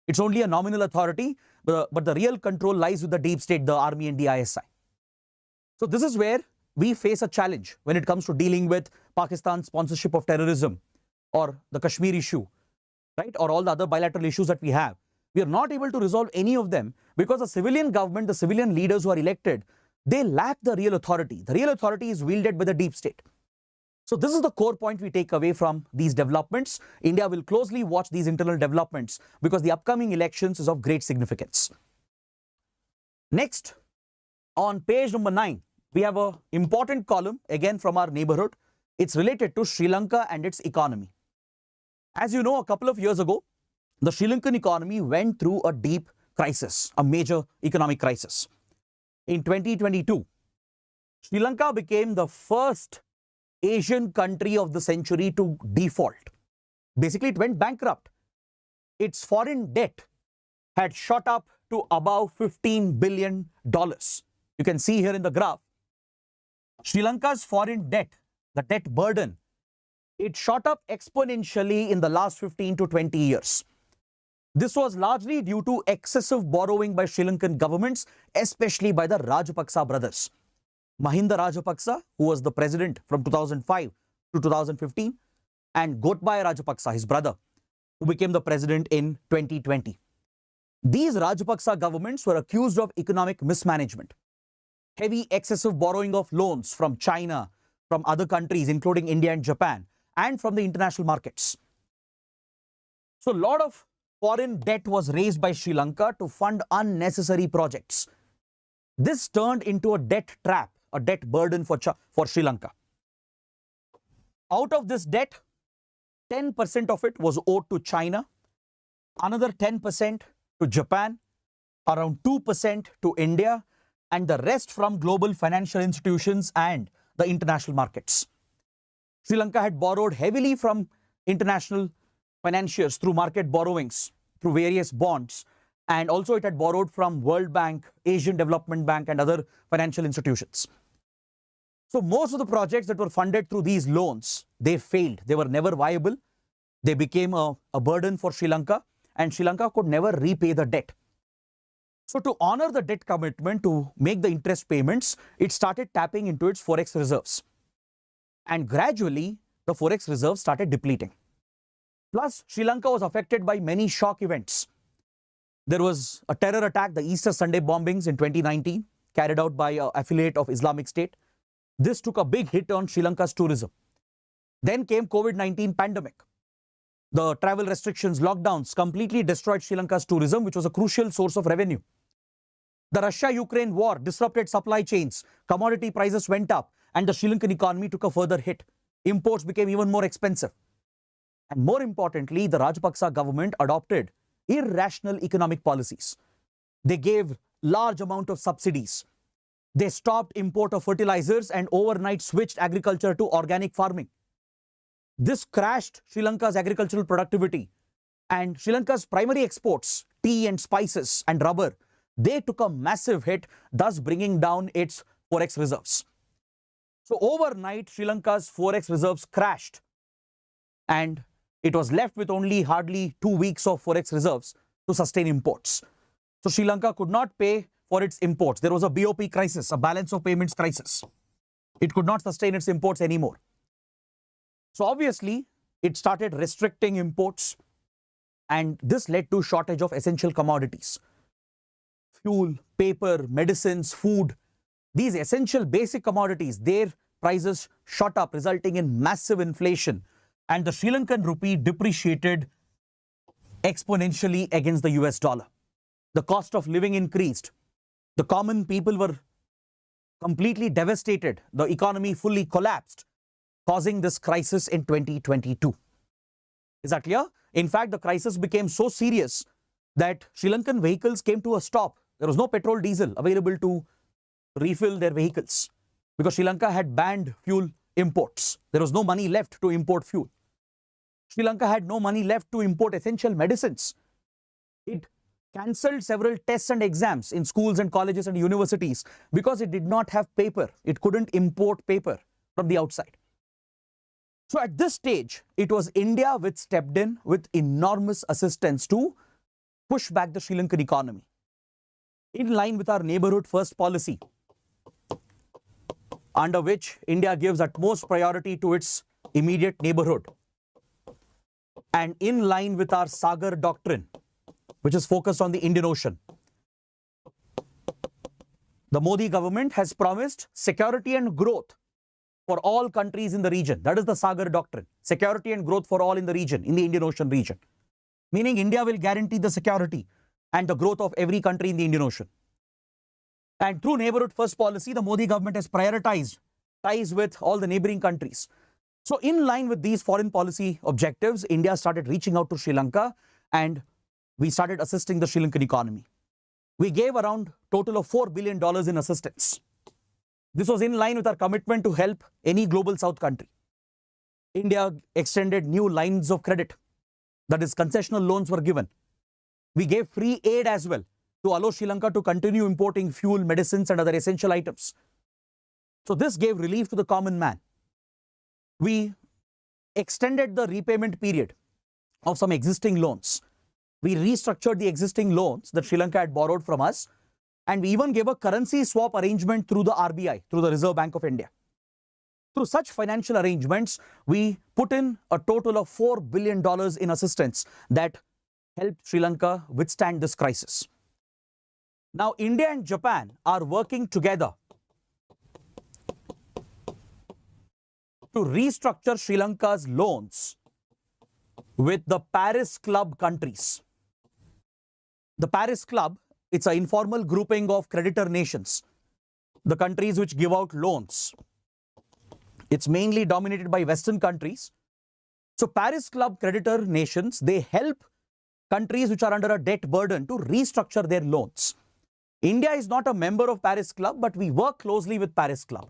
It's only a nominal authority, but the real control lies with the deep state, the army and the ISI. So this is where we face a challenge when it comes to dealing with Pakistan's sponsorship of terrorism or the Kashmir issue, right? Or all the other bilateral issues that we have. We are not able to resolve any of them because the civilian government, the civilian leaders who are elected, they lack the real authority. The real authority is wielded by the deep state. So this is the core point we take away from these developments. India will closely watch these internal developments because the upcoming elections is of great significance. Next, on page number 9, we have an important column again from our neighborhood. It's related to Sri Lanka and its economy. As you know, a couple of years ago, the Sri Lankan economy went through a deep crisis, a major economic crisis. In 2022, Sri Lanka became the first Asian country of the century to default. Basically, it went bankrupt. Its foreign debt had shot up to above $15 billion. You can see here in the graph, Sri Lanka's foreign debt, the debt burden, it shot up exponentially in the last 15 to 20 years. This was largely due to excessive borrowing by Sri Lankan governments, especially by the Rajapaksa brothers. Mahinda Rajapaksa, who was the president from 2005 to 2015, and Gotabaya Rajapaksa, his brother, who became the president in 2020. These Rajapaksa governments were accused of economic mismanagement, heavy excessive borrowing of loans from China, from other countries, including India and Japan, and from the international markets. So a lot of foreign debt was raised by Sri Lanka to fund unnecessary projects. This turned into a debt trap, a debt burden for Sri Lanka. Out of this debt, 10% of it was owed to China, another 10% to Japan, around 2% to India, and the rest from global financial institutions and the international markets. Sri Lanka had borrowed heavily from international financiers through market borrowings, through various bonds, and also it had borrowed from World Bank, Asian Development Bank, and other financial institutions. So most of the projects that were funded through these loans, they failed. They were never viable. They became a burden for Sri Lanka, and Sri Lanka could never repay the debt. So to honor the debt commitment, to make the interest payments, it started tapping into its forex reserves. And gradually, the forex reserves started depleting. Plus, Sri Lanka was affected by many shock events. There was a terror attack, the Easter Sunday bombings in 2019, carried out by an affiliate of Islamic State. This took a big hit on Sri Lanka's tourism. Then came COVID-19 pandemic. The travel restrictions, lockdowns completely destroyed Sri Lanka's tourism, which was a crucial source of revenue. The Russia-Ukraine war disrupted supply chains, commodity prices went up, and the Sri Lankan economy took a further hit. Imports became even more expensive. And more importantly, the Rajapaksa government adopted irrational economic policies. They gave large amount of subsidies. They stopped import of fertilizers and overnight switched agriculture to organic farming. This crashed Sri Lanka's agricultural productivity, and Sri Lanka's primary exports, tea and spices and rubber, they took a massive hit, thus bringing down its forex reserves. So overnight, Sri Lanka's forex reserves crashed, and it was left with only hardly 2 weeks of forex reserves to sustain imports. So Sri Lanka could not pay for its imports. There was a BOP crisis, a balance of payments crisis. It could not sustain its imports anymore. So obviously, it started restricting imports, and this led to shortage of essential commodities. Fuel, paper, medicines, food, these essential basic commodities, their prices shot up, resulting in massive inflation. And the Sri Lankan rupee depreciated exponentially against the US dollar. The cost of living increased. The common people were completely devastated. The economy fully collapsed, causing this crisis in 2022. Is that clear? In fact, the crisis became so serious that Sri Lankan vehicles came to a stop. There was no petrol, diesel available to refill their vehicles because Sri Lanka had banned fuel imports. There was no money left to import fuel. Sri Lanka had no money left to import essential medicines. It cancelled several tests and exams in schools and colleges and universities because it did not have paper. It couldn't import paper from the outside. So at this stage, it was India which stepped in with enormous assistance to push back the Sri Lankan economy. In line with our neighborhood first policy, under which India gives utmost priority to its immediate neighborhood, and in line with our Sagar doctrine, which is focused on the Indian Ocean, the Modi government has promised security and growth for all countries in the region. That is the Sagar doctrine. Security and growth for all in the region, in the Indian Ocean region. Meaning India will guarantee the security and the growth of every country in the Indian Ocean. And through neighborhood first policy, the Modi government has prioritized ties with all the neighboring countries. So in line with these foreign policy objectives, India started reaching out to Sri Lanka and we started assisting the Sri Lankan economy. We gave around total of $4 billion in assistance. This was in line with our commitment to help any global south country. India extended new lines of credit, that is concessional loans were given. We gave free aid as well to allow Sri Lanka to continue importing fuel, medicines and other essential items. So this gave relief to the common man. We extended the repayment period of some existing loans. We restructured the existing loans that Sri Lanka had borrowed from us, and we even gave a currency swap arrangement through the RBI, through the Reserve Bank of India. Through such financial arrangements, we put in a total of $4 billion in assistance that helped Sri Lanka withstand this crisis. Now, India and Japan are working together to restructure Sri Lanka's loans with the Paris Club countries. The Paris Club, it's an informal grouping of creditor nations, the countries which give out loans. It's mainly dominated by Western countries. So Paris Club creditor nations, they help countries which are under a debt burden to restructure their loans. India is not a member of Paris Club, but we work closely with Paris Club.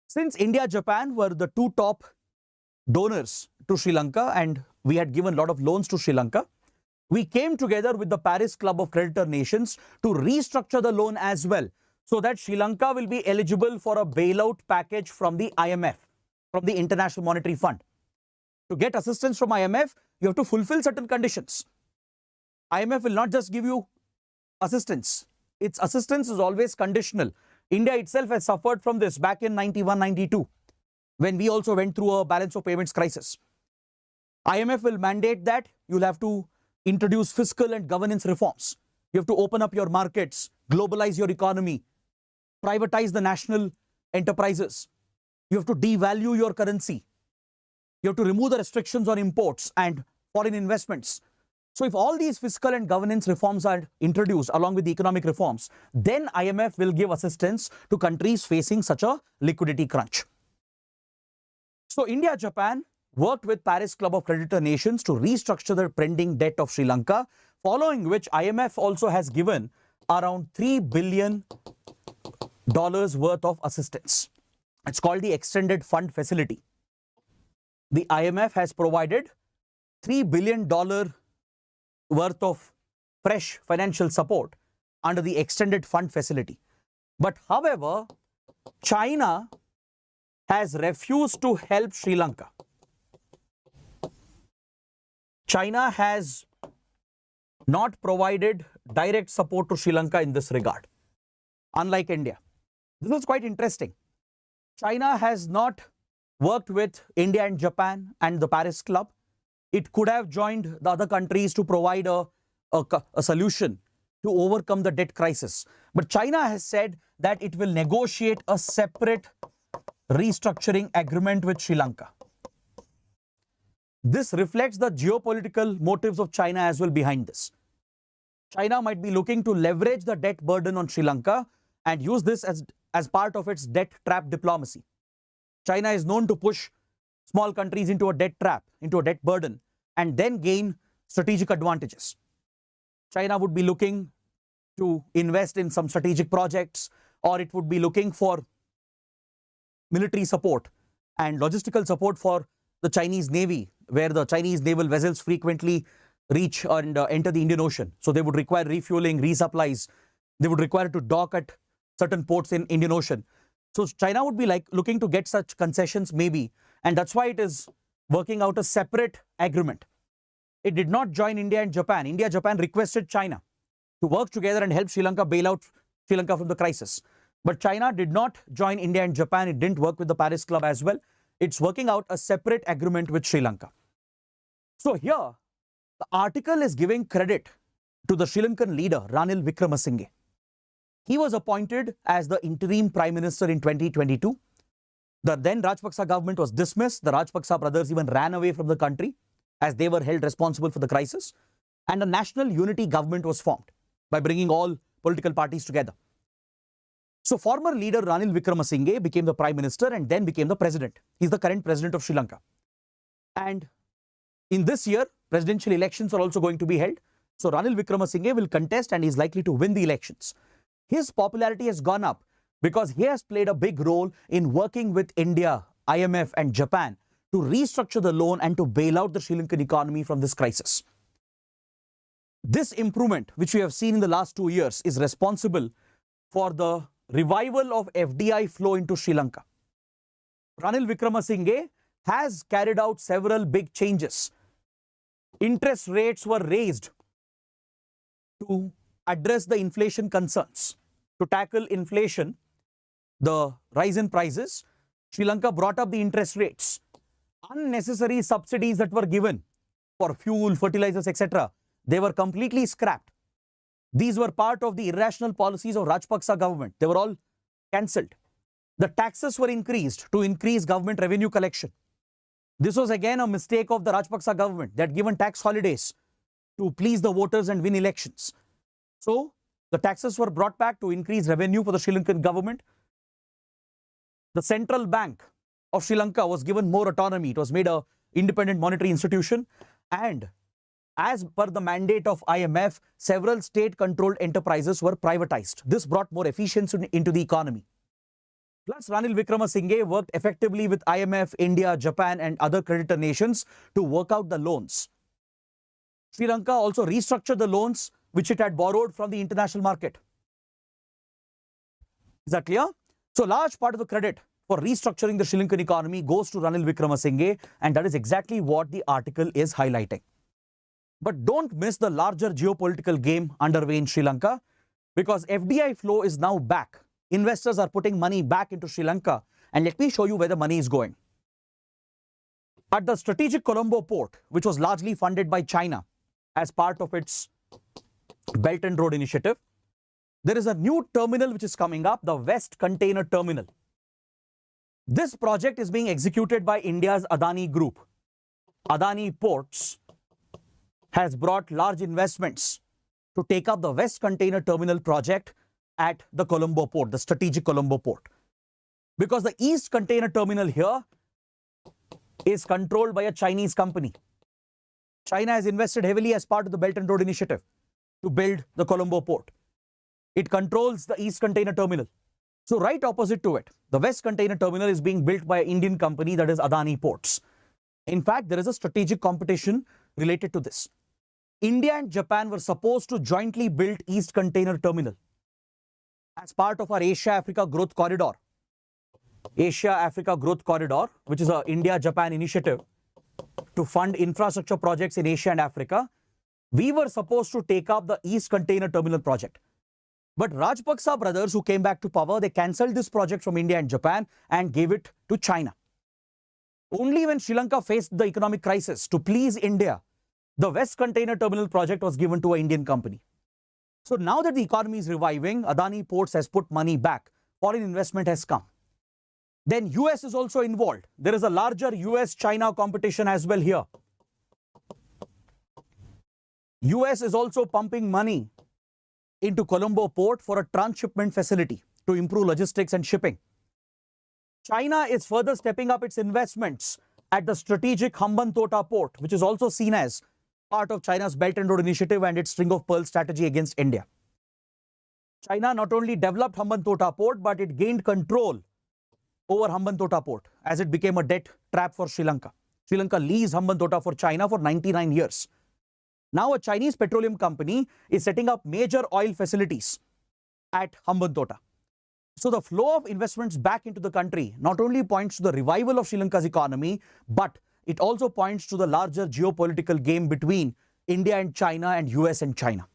Since India, Japan were the two top donors to Sri Lanka and we had given a lot of loans to Sri Lanka, we came together with the Paris Club of creditor nations to restructure the loan as well, so that Sri Lanka will be eligible for a bailout package from the IMF, from the International Monetary Fund. To get assistance from IMF, you have to fulfill certain conditions. IMF will not just give you assistance. Its assistance is always conditional. India itself has suffered from this back in 91-92, when we also went through a balance of payments crisis. IMF will mandate that you'll have to introduce fiscal and governance reforms. You have to open up your markets, globalize your economy, privatize the national enterprises. You have to devalue your currency. You have to remove the restrictions on imports and foreign investments. So if all these fiscal and governance reforms are introduced along with the economic reforms, then IMF will give assistance to countries facing such a liquidity crunch. So India, Japan worked with Paris Club of Creditor Nations to restructure the pending debt of Sri Lanka, following which IMF also has given around $3 billion worth of assistance. It's called the Extended Fund Facility. The IMF has provided $3 billion worth of fresh financial support under the Extended Fund Facility. But however, China has refused to help Sri Lanka. China has not provided direct support to Sri Lanka in this regard, unlike India. This is quite interesting. China has not worked with India and Japan and the Paris Club. It could have joined the other countries to provide a solution to overcome the debt crisis. But China has said that it will negotiate a separate restructuring agreement with Sri Lanka. This reflects the geopolitical motives of China as well behind this. China might be looking to leverage the debt burden on Sri Lanka and use this as part of its debt trap diplomacy. China is known to push small countries into a debt trap, into a debt burden, and then gain strategic advantages. China would be looking to invest in some strategic projects, or it would be looking for military support and logistical support for the Chinese Navy, where the Chinese naval vessels frequently reach and enter the Indian Ocean. So they would require refueling, resupplies. They would require to dock at certain ports in Indian Ocean. So China would be like looking to get such concessions maybe, and that's why it is working out a separate agreement. It did not join India and Japan. India, Japan requested China to work together and help Sri Lanka bail out Sri Lanka from the crisis. But China did not join India and Japan. It didn't work with the Paris Club as well. It's working out a separate agreement with Sri Lanka. So here, the article is giving credit to the Sri Lankan leader, Ranil Wickremesinghe. He was appointed as the interim Prime Minister in 2022. The then Rajapaksa government was dismissed. The Rajapaksa brothers even ran away from the country as they were held responsible for the crisis. And a national unity government was formed by bringing all political parties together. So former leader Ranil Wickremesinghe became the Prime Minister and then became the President. He's the current President of Sri Lanka. And in this year, presidential elections are also going to be held. So Ranil Wickremesinghe will contest and is likely to win the elections. His popularity has gone up because he has played a big role in working with India, IMF and Japan to restructure the loan and to bail out the Sri Lankan economy from this crisis. This improvement, which we have seen in the last 2 years, is responsible for the revival of FDI flow into Sri Lanka. Ranil Wickremesinghe has carried out several big changes. Interest rates were raised to address the inflation concerns. To tackle inflation, the rise in prices, Sri Lanka brought up the interest rates. Unnecessary subsidies that were given for fuel, fertilizers, etc., they were completely scrapped. These were part of the irrational policies of Rajapaksa government. They were all cancelled. The taxes were increased to increase government revenue collection. This was again a mistake of the Rajapaksa government. They had given tax holidays to please the voters and win elections. So the taxes were brought back to increase revenue for the Sri Lankan government. The central bank of Sri Lanka was given more autonomy. It was made an independent monetary institution, and as per the mandate of IMF, several state-controlled enterprises were privatized. This brought more efficiency into the economy. Plus, Ranil Wickremesinghe worked effectively with IMF, India, Japan and other creditor nations to work out the loans. Sri Lanka also restructured the loans which it had borrowed from the international market. Is that clear? So, large part of the credit for restructuring the Sri Lankan economy goes to Ranil Wickremesinghe, and that is exactly what the article is highlighting. But don't miss the larger geopolitical game underway in Sri Lanka, because FDI flow is now back. Investors are putting money back into Sri Lanka, and let me show you where the money is going. At the strategic Colombo port, which was largely funded by China as part of its Belt and Road Initiative, there is a new terminal which is coming up, the West Container Terminal. This project is being executed by India's Adani Group. Adani Ports has brought large investments to take up the West Container Terminal project at the Colombo port, the strategic Colombo port. Because the East Container Terminal here is controlled by a Chinese company. China has invested heavily as part of the Belt and Road Initiative to build the Colombo port. It controls the East Container Terminal. So right opposite to it, the West Container Terminal is being built by an Indian company, that is Adani Ports. In fact, there is a strategic competition related to this. India and Japan were supposed to jointly build East Container Terminal as part of our Asia-Africa Growth Corridor. Asia-Africa Growth Corridor, which is a India-Japan initiative to fund infrastructure projects in Asia and Africa. We were supposed to take up the East Container Terminal project. But Rajpaksa brothers, who came back to power, they cancelled this project from India and Japan and gave it to China. Only when Sri Lanka faced the economic crisis, to please India, the West Container Terminal project was given to an Indian company. So now that the economy is reviving, Adani Ports has put money back. Foreign investment has come. Then US is also involved. There is a larger US-China competition as well here. US is also pumping money into Colombo port for a transshipment facility to improve logistics and shipping. China is further stepping up its investments at the strategic Hambantota port, which is also seen as part of China's Belt and Road Initiative and its string of pearls strategy against India. China not only developed Hambantota port, but it gained control over Hambantota port as it became a debt trap for Sri Lanka. Sri Lanka leased Hambantota for China for 99 years. Now a Chinese petroleum company is setting up major oil facilities at Hambantota. So the flow of investments back into the country not only points to the revival of Sri Lanka's economy, but it also points to the larger geopolitical game between India and China and US and China.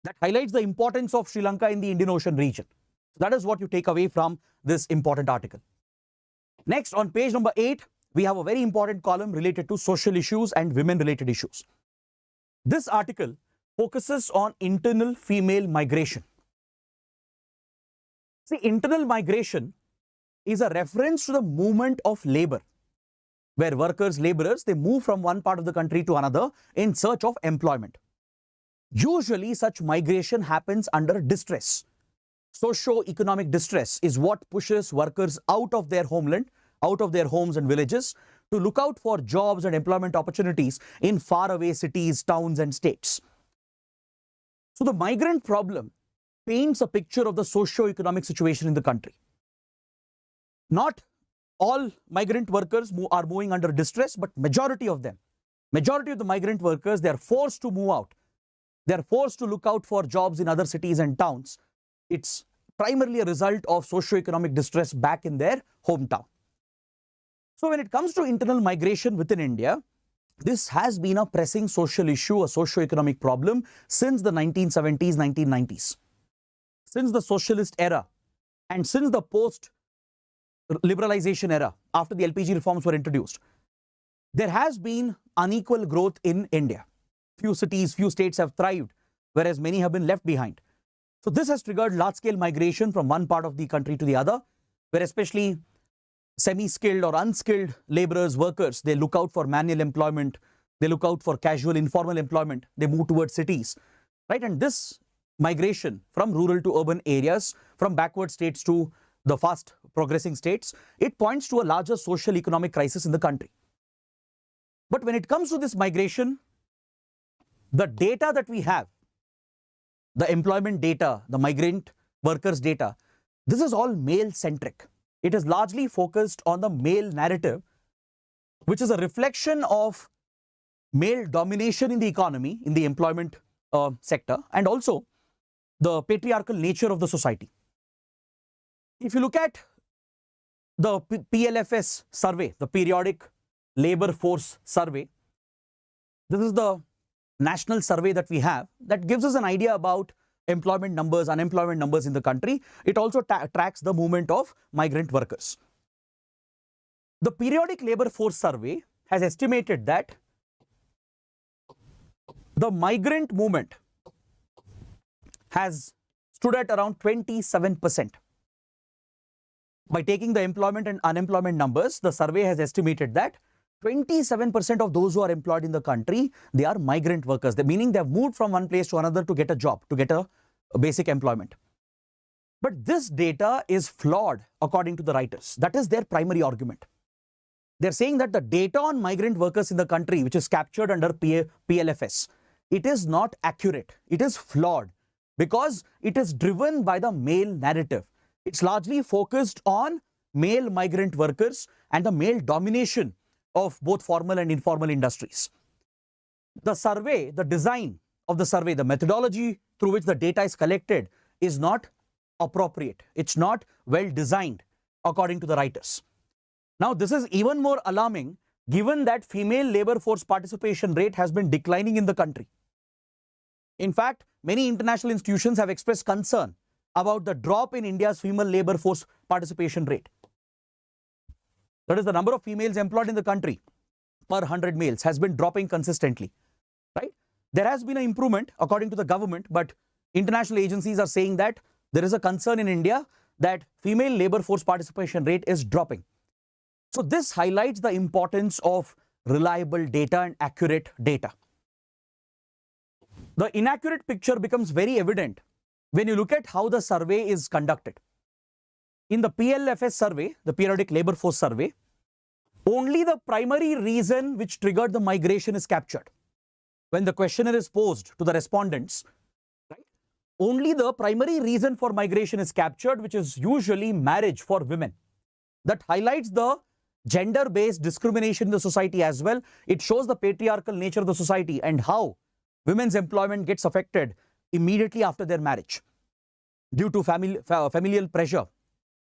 That highlights the importance of Sri Lanka in the Indian Ocean region. So that is what you take away from this important article. Next, on page number 8, we have a very important column related to social issues and women-related issues. This article focuses on internal female migration. See, internal migration is a reference to the movement of labor, where workers, laborers, they move from one part of the country to another in search of employment. Usually, such migration happens under distress. Socio-economic distress is what pushes workers out of their homeland, out of their homes and villages, to look out for jobs and employment opportunities in faraway cities, towns, and states. So the migrant problem paints a picture of the socio-economic situation in the country. Not all migrant workers are moving under distress, but majority of them. Majority of the migrant workers, they are forced to move out. They are forced to look out for jobs in other cities and towns. It's primarily a result of socio-economic distress back in their hometown. So when it comes to internal migration within India, this has been a pressing social issue, a socio-economic problem since the 1970s, 1990s. Since the socialist era and since the post-liberalization era, after the LPG reforms were introduced, there has been unequal growth in India. Few cities, few states have thrived, whereas many have been left behind. So this has triggered large-scale migration from one part of the country to the other, where especially semi-skilled or unskilled laborers, workers, they look out for manual employment, they look out for casual, informal employment, they move towards cities, right? And this migration from rural to urban areas, from backward states to the fast progressing states, it points to a larger social economic crisis in the country. But when it comes to this migration, the data that we have, the employment data, the migrant workers data, this is all male-centric. It is largely focused on the male narrative, which is a reflection of male domination in the economy, in the employment sector, and also the patriarchal nature of the society. If you look at the PLFS survey, the Periodic Labor Force Survey, this is the national survey that we have that gives us an idea about employment numbers, unemployment numbers in the country. It also tracks the movement of migrant workers. The Periodic Labor Force Survey has estimated that the migrant movement has stood at around 27%. By taking the employment and unemployment numbers, the survey has estimated that 27% of those who are employed in the country, they are migrant workers. Meaning they have moved from one place to another to get a job, to get a basic employment. But this data is flawed according to the writers. That is their primary argument. They're saying that the data on migrant workers in the country, which is captured under PLFS, it is not accurate. It is flawed because it is driven by the male narrative. It's largely focused on male migrant workers and the male domination of both formal and informal industries. The survey, the design of the survey, the methodology through which the data is collected is not appropriate. It's not well designed according to the writers. Now, this is even more alarming given that female labor force participation rate has been declining in the country. In fact, many international institutions have expressed concern about the drop in India's female labor force participation rate. That is, the number of females employed in the country per 100 males has been dropping consistently, right? There has been an improvement according to the government, but international agencies are saying that there is a concern in India that female labor force participation rate is dropping. So this highlights the importance of reliable data and accurate data. The inaccurate picture becomes very evident when you look at how the survey is conducted. In the PLFS survey, the Periodic Labor Force Survey, only the primary reason which triggered the migration is captured. When the questionnaire is posed to the respondents, right, only the primary reason for migration is captured, which is usually marriage for women. That highlights the gender-based discrimination in the society as well. It shows the patriarchal nature of the society and how women's employment gets affected immediately after their marriage due to familial pressure,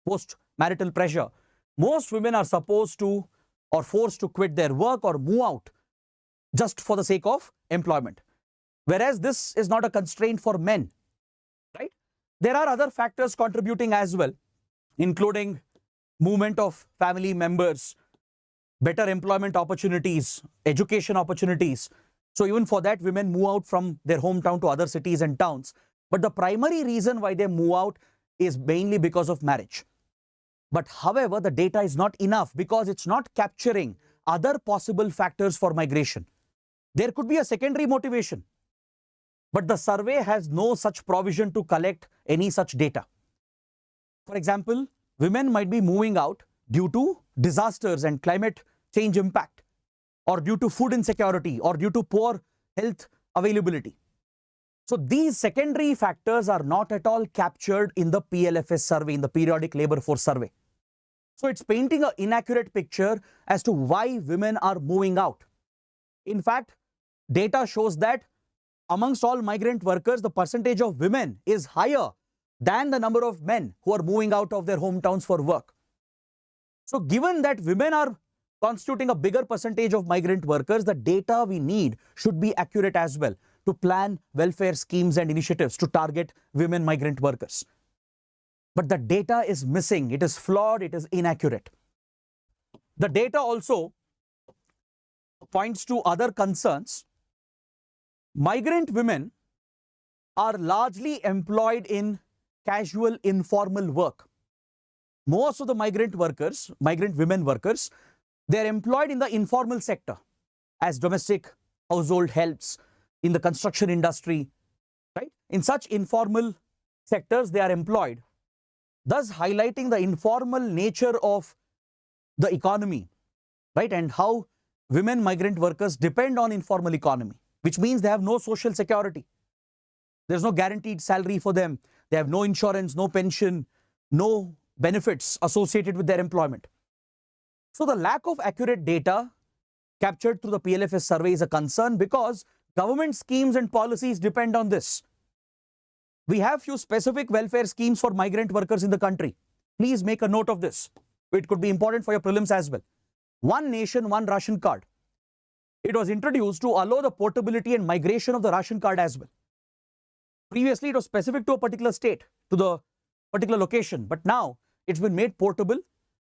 post-marital pressure. Most women are supposed to or forced to quit their work or move out just for the sake of employment. Whereas this is not a constraint for men, right? There are other factors contributing as well, including movement of family members, better employment opportunities, education opportunities. So even for that, women move out from their hometown to other cities and towns. But the primary reason why they move out is mainly because of marriage. But however, the data is not enough because it's not capturing other possible factors for migration. There could be a secondary motivation, but the survey has no such provision to collect any such data. For example, women might be moving out due to disasters and climate change impact, or due to food insecurity, or due to poor health availability. So these secondary factors are not at all captured in the PLFS survey, in the Periodic Labor Force Survey. So it's painting an inaccurate picture as to why women are moving out. In fact, data shows that amongst all migrant workers, the percentage of women is higher than the number of men who are moving out of their hometowns for work. So given that women are constituting a bigger percentage of migrant workers, the data we need should be accurate as well to plan welfare schemes and initiatives to target women migrant workers. But the data is missing, it is flawed, it is inaccurate. The data also points to other concerns. Migrant women are largely employed in casual, informal work. Most of the migrant workers, migrant women workers, they are employed in the informal sector as domestic household helps, in the construction industry, right? In such informal sectors, they are employed, thus highlighting the informal nature of the economy, right? And how women migrant workers depend on informal economy, which means they have no social security. There's no guaranteed salary for them. They have no insurance, no pension, no benefits associated with their employment. So the lack of accurate data captured through the PLFS survey is a concern because government schemes and policies depend on this. We have few specific welfare schemes for migrant workers in the country. Please make a note of this. It could be important for your prelims as well. One nation, one ration card. It was introduced to allow the portability and migration of the ration card as well. Previously, it was specific to a particular state, to the particular location, but now it's been made portable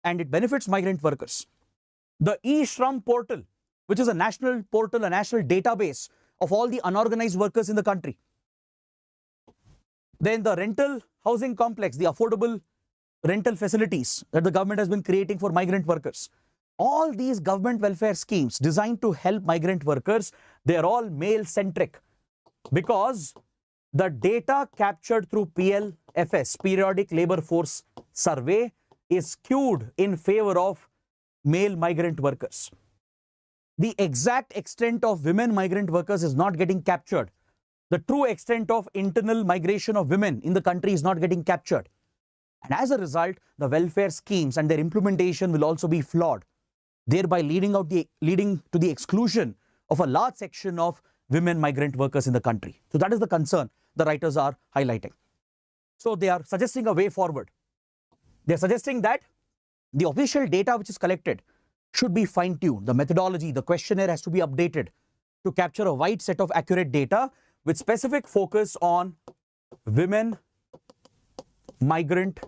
and it benefits migrant workers. The e-Shram portal, which is a national portal, a national database of all the unorganized workers in the country. Then the rental housing complex, the affordable rental facilities that the government has been creating for migrant workers. All these government welfare schemes designed to help migrant workers, they are all male-centric because the data captured through PLFS, Periodic Labor Force Survey, is skewed in favor of male migrant workers. The exact extent of women migrant workers is not getting captured. The true extent of internal migration of women in the country is not getting captured. And as a result, the welfare schemes and their implementation will also be flawed, thereby leading to the exclusion of a large section of women migrant workers in the country. So that is the concern the writers are highlighting. So they are suggesting a way forward. They are suggesting that the official data which is collected should be fine-tuned. The methodology, the questionnaire has to be updated to capture a wide set of accurate data with specific focus on women migrant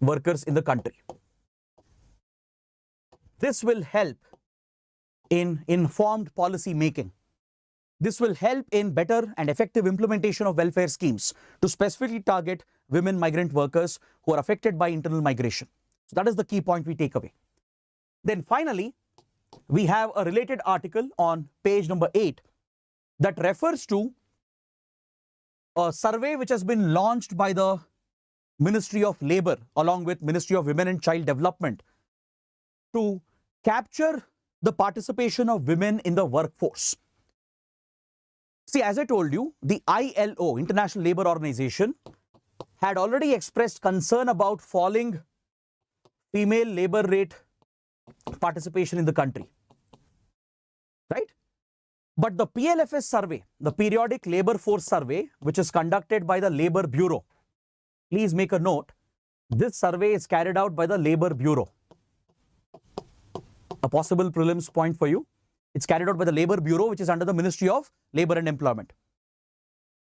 workers in the country. This will help in informed policy making. This will help in better and effective implementation of welfare schemes to specifically target women migrant workers who are affected by internal migration. So that is the key point we take away. Then finally, we have a related article on page number 8 that refers to a survey which has been launched by the Ministry of Labour along with Ministry of Women and Child Development to capture the participation of women in the workforce. See, as I told you, the ILO, International Labour Organization, had already expressed concern about falling female labour rate participation in the country, right? But the PLFS survey, the Periodic Labour Force Survey, which is conducted by the Labour Bureau, please make a note, this survey is carried out by the Labour Bureau. A possible prelims point for you. It's carried out by the Labour Bureau, which is under the Ministry of Labour and Employment.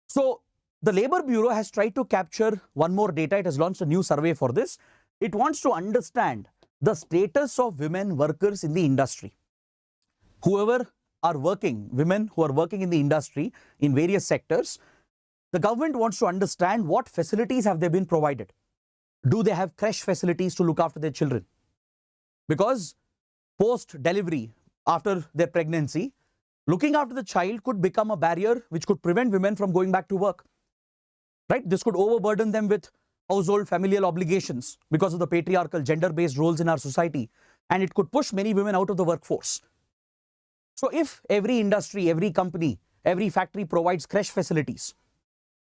So the Labour Bureau has tried to capture one more data. It has launched a new survey for this. It wants to understand the status of women workers in the industry. Whoever are working, women who are working in the industry in various sectors, the government wants to understand what facilities have they been provided. Do they have creche facilities to look after their children? Because post-delivery, after their pregnancy, looking after the child could become a barrier which could prevent women from going back to work, right? This could overburden them with household familial obligations because of the patriarchal gender-based roles in our society, and it could push many women out of the workforce. So if every industry, every company, every factory provides creche facilities,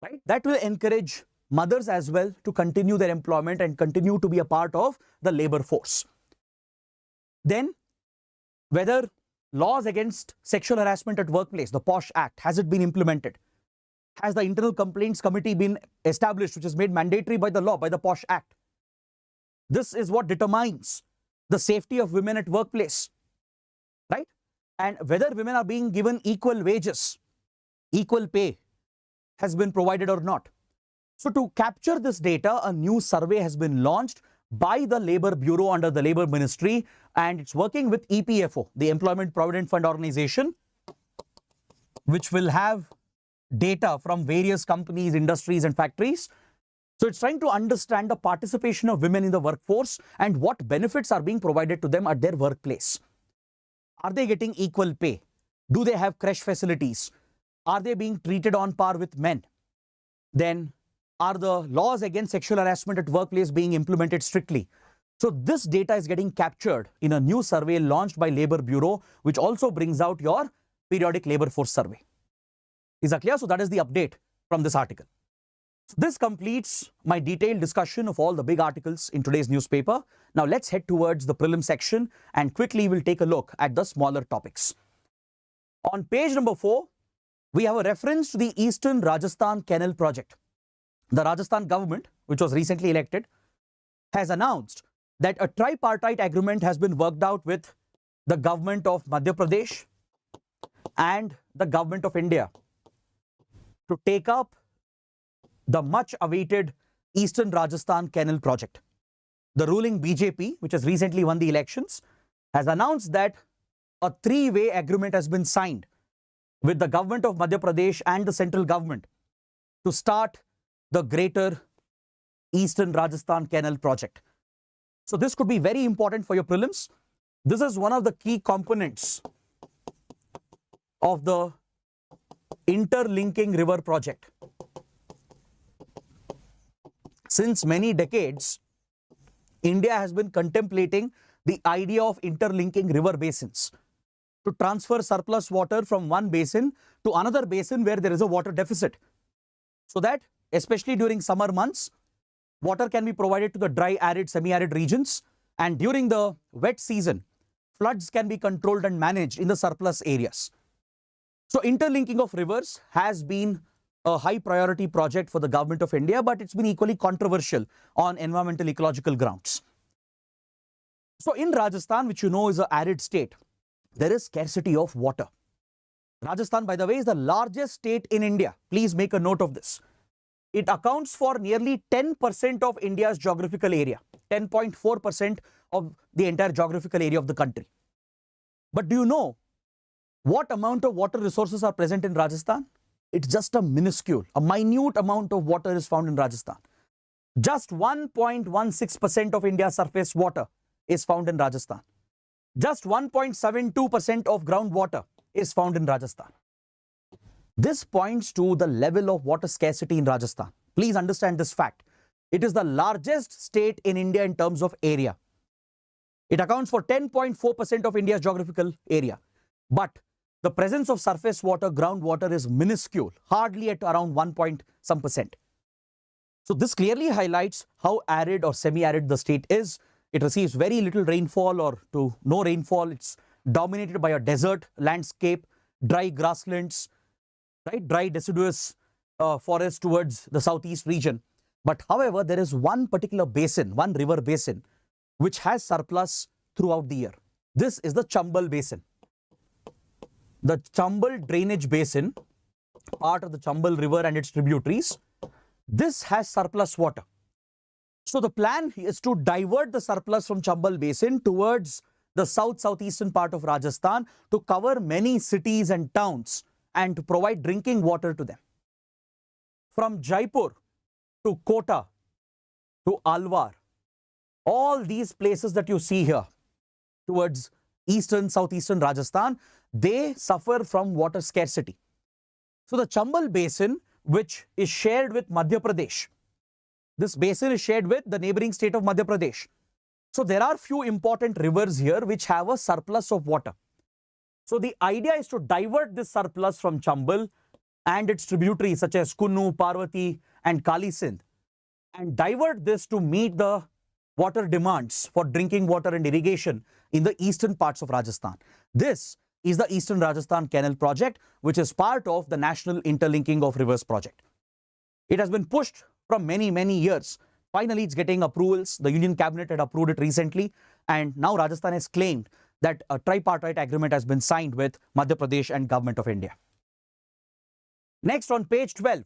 right, that will encourage mothers as well to continue their employment and continue to be a part of the labor force. Then, whether laws against sexual harassment at workplace, the POSH Act, has it been implemented? Has the Internal Complaints Committee been established, which is made mandatory by the law, by the POSH Act? This is what determines the safety of women at workplace, right? And whether women are being given equal wages, equal pay has been provided or not. So to capture this data, a new survey has been launched by the Labour Bureau under the Labour Ministry, and it's working with EPFO, the Employment Provident Fund Organization, which will have data from various companies, industries and factories. So it's trying to understand the participation of women in the workforce and what benefits are being provided to them at their workplace. Are they getting equal pay? Do they have creche facilities? Are they being treated on par with men? Then, are the laws against sexual harassment at workplace being implemented strictly? So this data is getting captured in a new survey launched by Labour Bureau, which also brings out your Periodic Labour Force Survey. Is that clear? So that is the update from this article. So this completes my detailed discussion of all the big articles in today's newspaper. Now let's head towards the prelim section and quickly we'll take a look at the smaller topics. On page number 4, we have a reference to the Eastern Rajasthan Canal project. The Rajasthan government, which was recently elected, has announced that a tripartite agreement has been worked out with the government of Madhya Pradesh and the government of India to take up the much awaited Eastern Rajasthan Canal project. The ruling BJP, which has recently won the elections, has announced that a three-way agreement has been signed with the government of Madhya Pradesh and the central government to start the greater Eastern Rajasthan Canal project. So this could be very important for your prelims. This is one of the key components of the interlinking river project. Since many decades, India has been contemplating the idea of interlinking river basins to transfer surplus water from one basin to another basin where there is a water deficit, so that especially during summer months, water can be provided to the dry, arid, semi-arid regions, and during the wet season, floods can be controlled and managed in the surplus areas. So interlinking of rivers has been a high priority project for the government of India, but it's been equally controversial on environmental ecological grounds. So in Rajasthan, which you know is an arid state, there is scarcity of water. Rajasthan, by the way, is the largest state in India. Please make a note of this. It accounts for nearly 10% of India's geographical area, 10.4% of the entire geographical area of the country. But do you know what amount of water resources are present in Rajasthan? It's just a minuscule, a minute amount of water is found in Rajasthan. Just 1.16% of India's surface water is found in Rajasthan. Just 1.72% of groundwater is found in Rajasthan. This points to the level of water scarcity in Rajasthan. Please understand this fact. It is the largest state in India in terms of area. It accounts for 10.4% of India's geographical area. But the presence of surface water, groundwater is minuscule, hardly at around 1.some%. So this clearly highlights how arid or semi-arid the state is. It receives very little rainfall or to no rainfall. It's dominated by a desert landscape, dry grasslands, right? Dry deciduous forest towards the southeast region. But however, there is one particular basin, one river basin, which has surplus throughout the year. This is the Chambal Basin. The Chambal drainage basin, part of the Chambal River and its tributaries, this has surplus water. So the plan is to divert the surplus from Chambal Basin towards the southeastern part of Rajasthan to cover many cities and towns and to provide drinking water to them. From Jaipur to Kota to Alwar, all these places that you see here towards eastern, southeastern Rajasthan, they suffer from water scarcity. So the Chambal Basin, which is shared with Madhya Pradesh, this basin is shared with the neighboring state of Madhya Pradesh. So there are few important rivers here which have a surplus of water. So the idea is to divert this surplus from Chambal and its tributaries such as Kunnu, Parvati and Kali Sindh, and divert this to meet the water demands for drinking water and irrigation in the eastern parts of Rajasthan. This is the Eastern Rajasthan Canal project, which is part of the National Interlinking of Rivers project. It has been pushed from many years. Finally, it's getting approvals. The Union Cabinet had approved it recently, and now Rajasthan has claimed that a tripartite agreement has been signed with Madhya Pradesh and Government of India. Next, on page 12,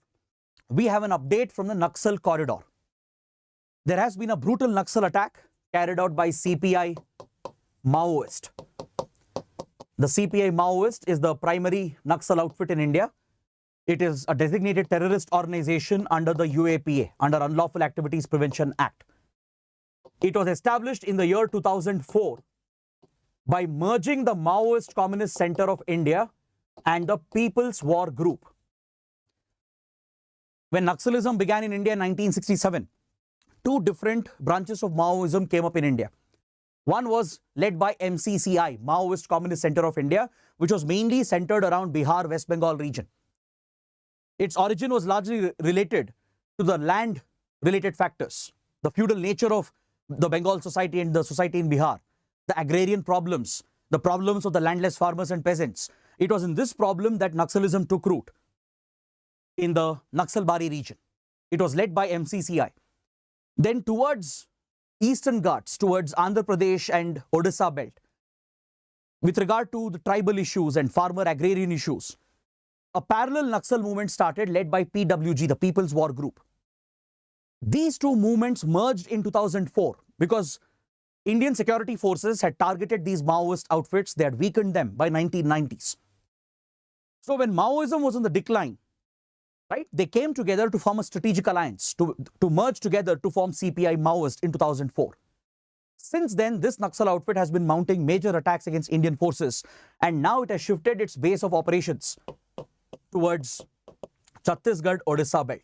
we have an update from the Naxal corridor. There has been a brutal Naxal attack carried out by CPI Maoist. The CPI Maoist is the primary Naxal outfit in India. It is a designated terrorist organization under the UAPA, under Unlawful Activities Prevention Act. It was established in the year 2004 by merging the Maoist Communist Center of India and the People's War Group. When Naxalism began in India in 1967, two different branches of Maoism came up in India. One was led by MCCI, Maoist Communist Center of India, which was mainly centered around Bihar, West Bengal region. Its origin was largely related to the land-related factors, the feudal nature of the Bengal society and the society in Bihar, the agrarian problems, the problems of the landless farmers and peasants. It was in this problem that Naxalism took root in the Naxalbari region. It was led by MCCI. Then towards Eastern Ghats, towards Andhra Pradesh and Odisha belt, with regard to the tribal issues and farmer agrarian issues, a parallel Naxal movement started led by PWG, the People's War Group. These two movements merged in 2004 because Indian security forces had targeted these Maoist outfits. They had weakened them by 1990s. So when Maoism was on the decline, right, they came together to form a strategic alliance, to merge together to form CPI Maoist in 2004. Since then, this Naxal outfit has been mounting major attacks against Indian forces, and now it has shifted its base of operations towards Chhattisgarh, Odisha belt.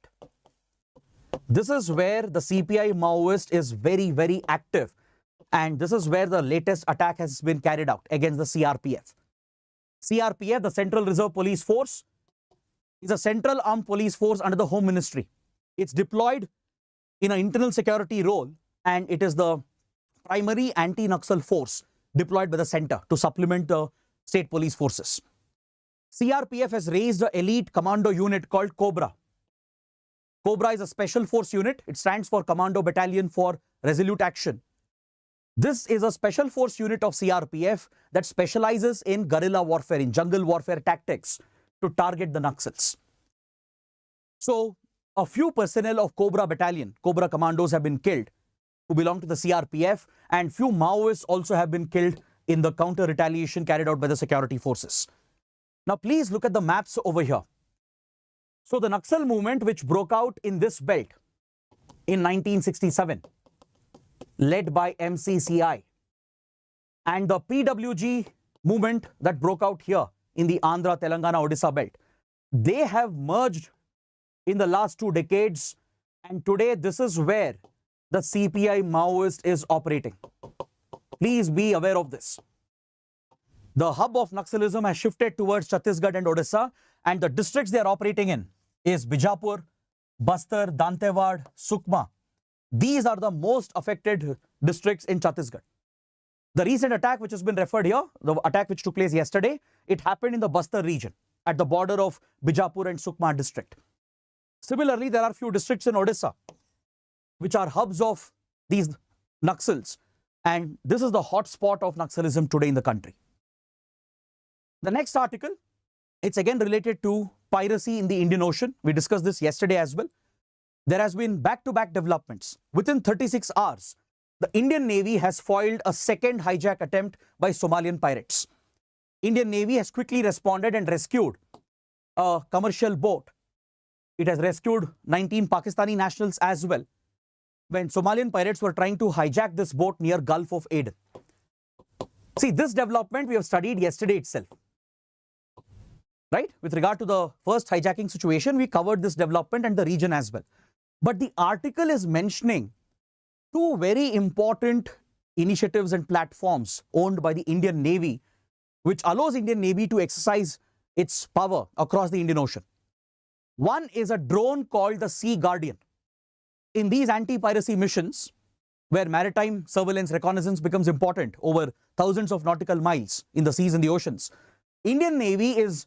This is where the CPI Maoist is very active. And this is where the latest attack has been carried out against the CRPF. CRPF, the Central Reserve Police Force, is a central armed police force under the Home Ministry. It's deployed in an internal security role, and it is the primary anti-Naxal force deployed by the center to supplement the state police forces. CRPF has raised an elite commando unit called Cobra. Cobra is a special force unit. It stands for Commando Battalion for Resolute Action. This is a special force unit of CRPF that specializes in guerrilla warfare, in jungle warfare tactics to target the Naxals. So, a few personnel of Cobra Battalion, Cobra Commandos have been killed who belong to the CRPF, and few Maoists also have been killed in the counter-retaliation carried out by the security forces. Now, please look at the maps over here. So, the Naxal movement which broke out in this belt in 1967, led by MCCI, and the PWG movement that broke out here in the Andhra, Telangana, Odisha belt, they have merged in the last 2 decades, and today this is where the CPI Maoist is operating. Please be aware of this. The hub of Naxalism has shifted towards Chhattisgarh and Odisha, and the districts they are operating in is Bijapur, Bastar, Dantewad, Sukma. These are the most affected districts in Chhattisgarh. The recent attack which has been referred here, the attack which took place yesterday, it happened in the Bastar region at the border of Bijapur and Sukma district. Similarly, there are few districts in Odisha which are hubs of these Naxals, and this is the hot spot of Naxalism today in the country. The next article, it's again related to piracy in the Indian Ocean. We discussed this yesterday as well. There has been back-to-back developments. Within 36 hours, the Indian Navy has foiled a second hijack attempt by Somalian pirates. Indian Navy has quickly responded and rescued a commercial boat. It has rescued 19 Pakistani nationals as well, when Somalian pirates were trying to hijack this boat near Gulf of Aden. See, this development we have studied yesterday itself. Right? With regard to the first hijacking situation, we covered this development and the region as well. But the article is mentioning 2 very important initiatives and platforms owned by the Indian Navy, which allows Indian Navy to exercise its power across the Indian Ocean. One is a drone called the Sea Guardian. In these anti-piracy missions, where maritime surveillance reconnaissance becomes important over thousands of nautical miles in the seas and the oceans, Indian Navy is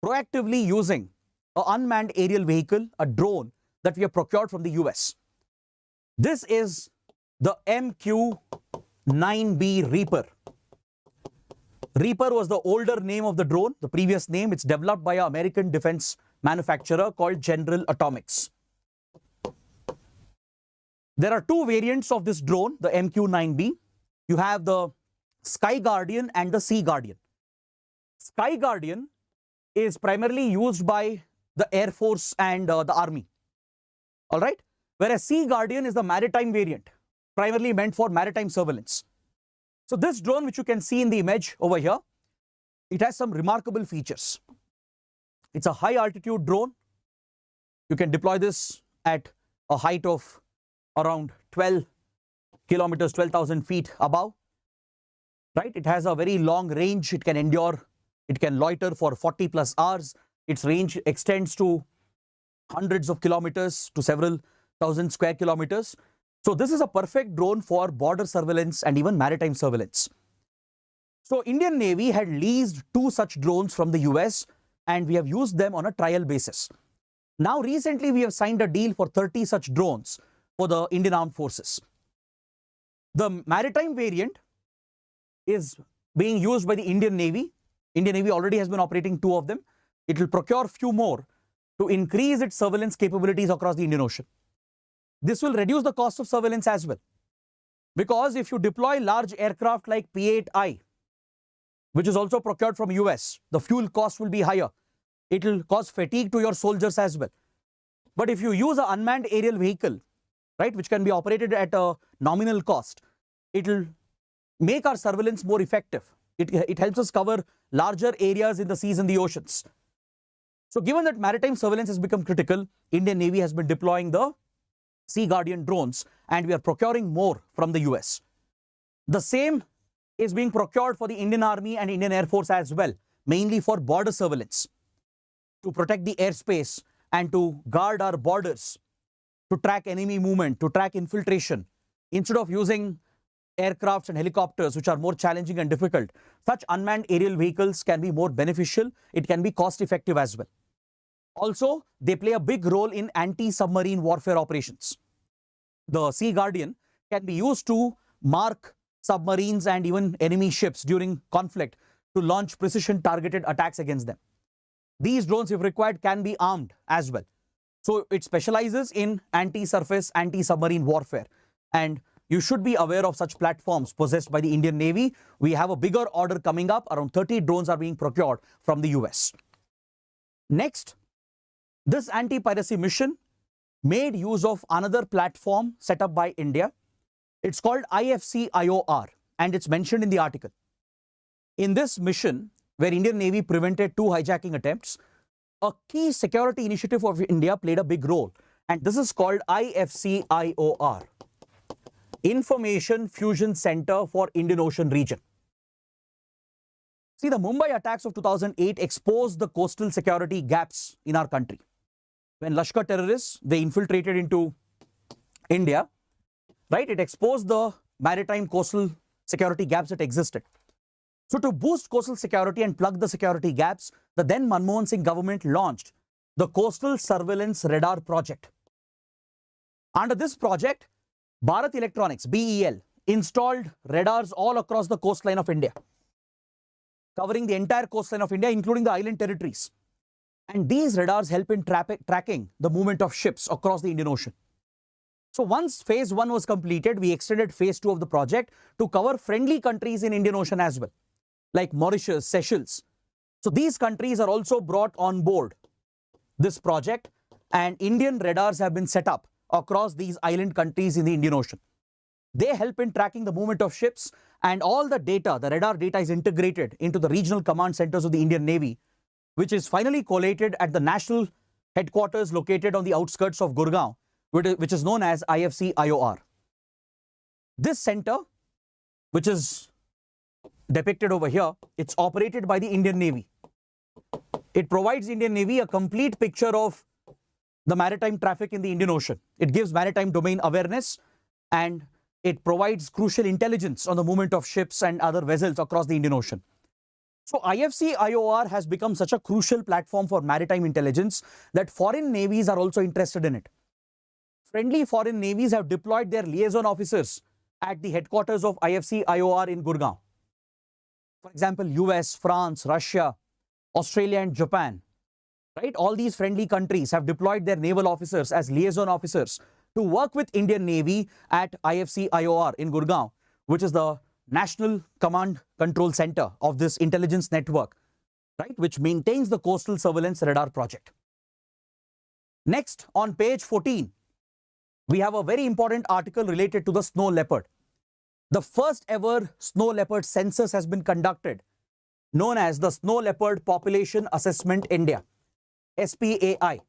proactively using an unmanned aerial vehicle, a drone that we have procured from the US. This is the MQ-9B Reaper. Reaper was the older name of the drone, the previous name. It's developed by an American defense manufacturer called General Atomics. There are 2 variants of this drone, the MQ-9B. You have the Sky Guardian and the Sea Guardian. Sky Guardian is primarily used by the Air Force and the Army. All right? Whereas Sea Guardian is the maritime variant, primarily meant for maritime surveillance. So this drone, which you can see in the image over here, it has some remarkable features. It's a high altitude drone. You can deploy this at a height of around 12 kilometers, 12,000 feet above. Right? It has a very long range. It can endure, it can loiter for 40 plus hours. Its range extends to hundreds of kilometers to several thousand square kilometers. So this is a perfect drone for border surveillance and even maritime surveillance. So Indian Navy had leased 2 such drones from the US, and we have used them on a trial basis. Now recently we have signed a deal for 30 such drones for the Indian Armed Forces. The maritime variant is being used by the Indian Navy. Indian Navy already has been operating 2 of them. It will procure few more to increase its surveillance capabilities across the Indian Ocean. This will reduce the cost of surveillance as well, because if you deploy large aircraft like P-8I, which is also procured from US, the fuel cost will be higher. It will cause fatigue to your soldiers as well. But if you use an unmanned aerial vehicle, right, which can be operated at a nominal cost, it will make our surveillance more effective. It helps us cover larger areas in the seas and the oceans. So given that maritime surveillance has become critical, Indian Navy has been deploying the Sea Guardian drones, and we are procuring more from the US. The same is being procured for the Indian Army and Indian Air Force as well, mainly for border surveillance, to protect the airspace and to guard our borders, to track enemy movement, to track infiltration. Instead of using aircrafts and helicopters, which are more challenging and difficult, such unmanned aerial vehicles can be more beneficial. It can be cost effective as well. Also, they play a big role in anti-submarine warfare operations. The Sea Guardian can be used to mark submarines and even enemy ships during conflict to launch precision targeted attacks against them. These drones, if required, can be armed as well. So it specializes in anti-surface, anti-submarine warfare. And you should be aware of such platforms possessed by the Indian Navy. We have a bigger order coming up. Around 30 drones are being procured from the US. Next, this anti-piracy mission made use of another platform set up by India. It's called IFC-IOR, and it's mentioned in the article. In this mission, where Indian Navy prevented 2 hijacking attempts, a key security initiative of India played a big role. And this is called IFC-IOR, Information Fusion Center for Indian Ocean Region. See, the Mumbai attacks of 2008 exposed the coastal security gaps in our country. When Lashkar terrorists, they infiltrated into India, right? It exposed the maritime coastal security gaps that existed. So to boost coastal security and plug the security gaps, the then Manmohan Singh government launched the Coastal Surveillance Radar Project. Under this project, Bharat Electronics, BEL, installed radars all across the coastline of India, covering the entire coastline of India, including the island territories. And these radars help in tracking the movement of ships across the Indian Ocean. So once phase 1 was completed, we extended phase 2 of the project to cover friendly countries in Indian Ocean as well, like Mauritius, Seychelles. So these countries are also brought on board this project, and Indian radars have been set up across these island countries in the Indian Ocean. They help in tracking the movement of ships, and all the data, the radar data, is integrated into the regional command centers of the Indian Navy, which is finally collated at the national headquarters located on the outskirts of Gurgaon, which is known as IFC-IOR. This center, which is depicted over here, it's operated by the Indian Navy. It provides Indian Navy a complete picture of the maritime traffic in the Indian Ocean. It gives maritime domain awareness, and it provides crucial intelligence on the movement of ships and other vessels across the Indian Ocean. So IFC-IOR has become such a crucial platform for maritime intelligence that foreign navies are also interested in it. Friendly foreign navies have deployed their liaison officers at the headquarters of IFC-IOR in Gurgaon. For example, US, France, Russia, Australia and Japan, right? All these friendly countries have deployed their naval officers as liaison officers to work with Indian Navy at IFC-IOR in Gurgaon, which is the National Command Control Center of this intelligence network, right, which maintains the Coastal Surveillance Radar Project. Next, on page 14, we have a very important article related to the snow leopard. The first ever snow leopard census has been conducted, known as the Snow Leopard Population Assessment India, SPAI.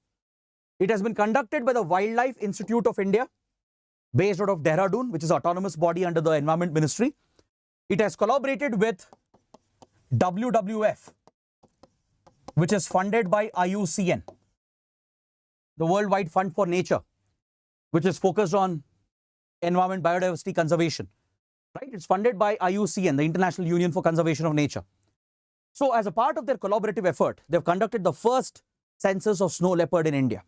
It has been conducted by the Wildlife Institute of India, based out of Dehradun, which is an autonomous body under the Environment Ministry. It has collaborated with WWF, which is funded by IUCN, the Worldwide Fund for Nature, which is focused on environment, biodiversity conservation. Right? It's funded by IUCN, the International Union for Conservation of Nature. So as a part of their collaborative effort, they've conducted the first census of snow leopard in India.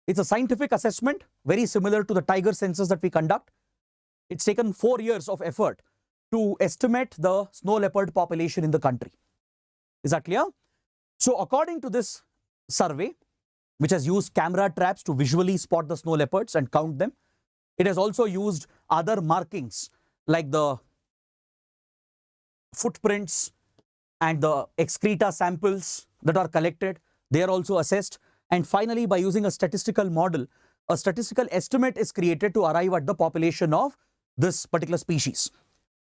It's a scientific assessment, very similar to the tiger census that we conduct. It's taken 4 years of effort to estimate the snow leopard population in the country. Is that clear? So according to this survey, which has used camera traps to visually spot the snow leopards and count them, it has also used other markings like the footprints and the excreta samples that are collected. They are also assessed. And finally, by using a statistical model, a statistical estimate is created to arrive at the population of this particular species.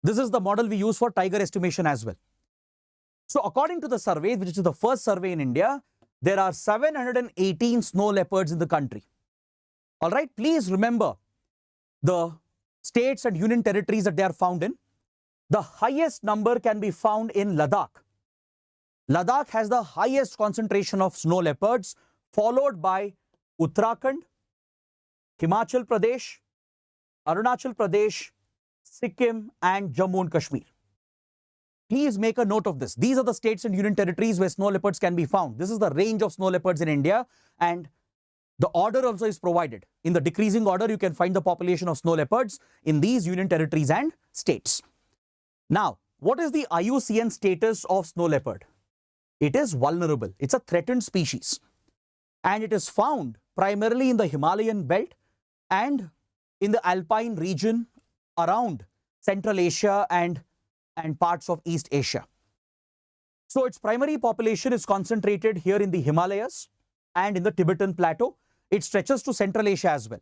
This is the model we use for tiger estimation as well. So according to the survey, which is the first survey in India, there are 718 snow leopards in the country. All right, please remember the states and union territories that they are found in. The highest number can be found in Ladakh. Ladakh has the highest concentration of snow leopards, followed by Uttarakhand, Himachal Pradesh, Arunachal Pradesh, Sikkim, and Jammu and Kashmir. Please make a note of this. These are the states and union territories where snow leopards can be found. This is the range of snow leopards in India, and the order also is provided. In the decreasing order, you can find the population of snow leopards in these union territories and states. Now, what is the IUCN status of snow leopard? It is vulnerable. It's a threatened species. And it is found primarily in the Himalayan belt and in the alpine region around Central Asia and parts of East Asia. So its primary population is concentrated here in the Himalayas and in the Tibetan Plateau. It stretches to Central Asia as well.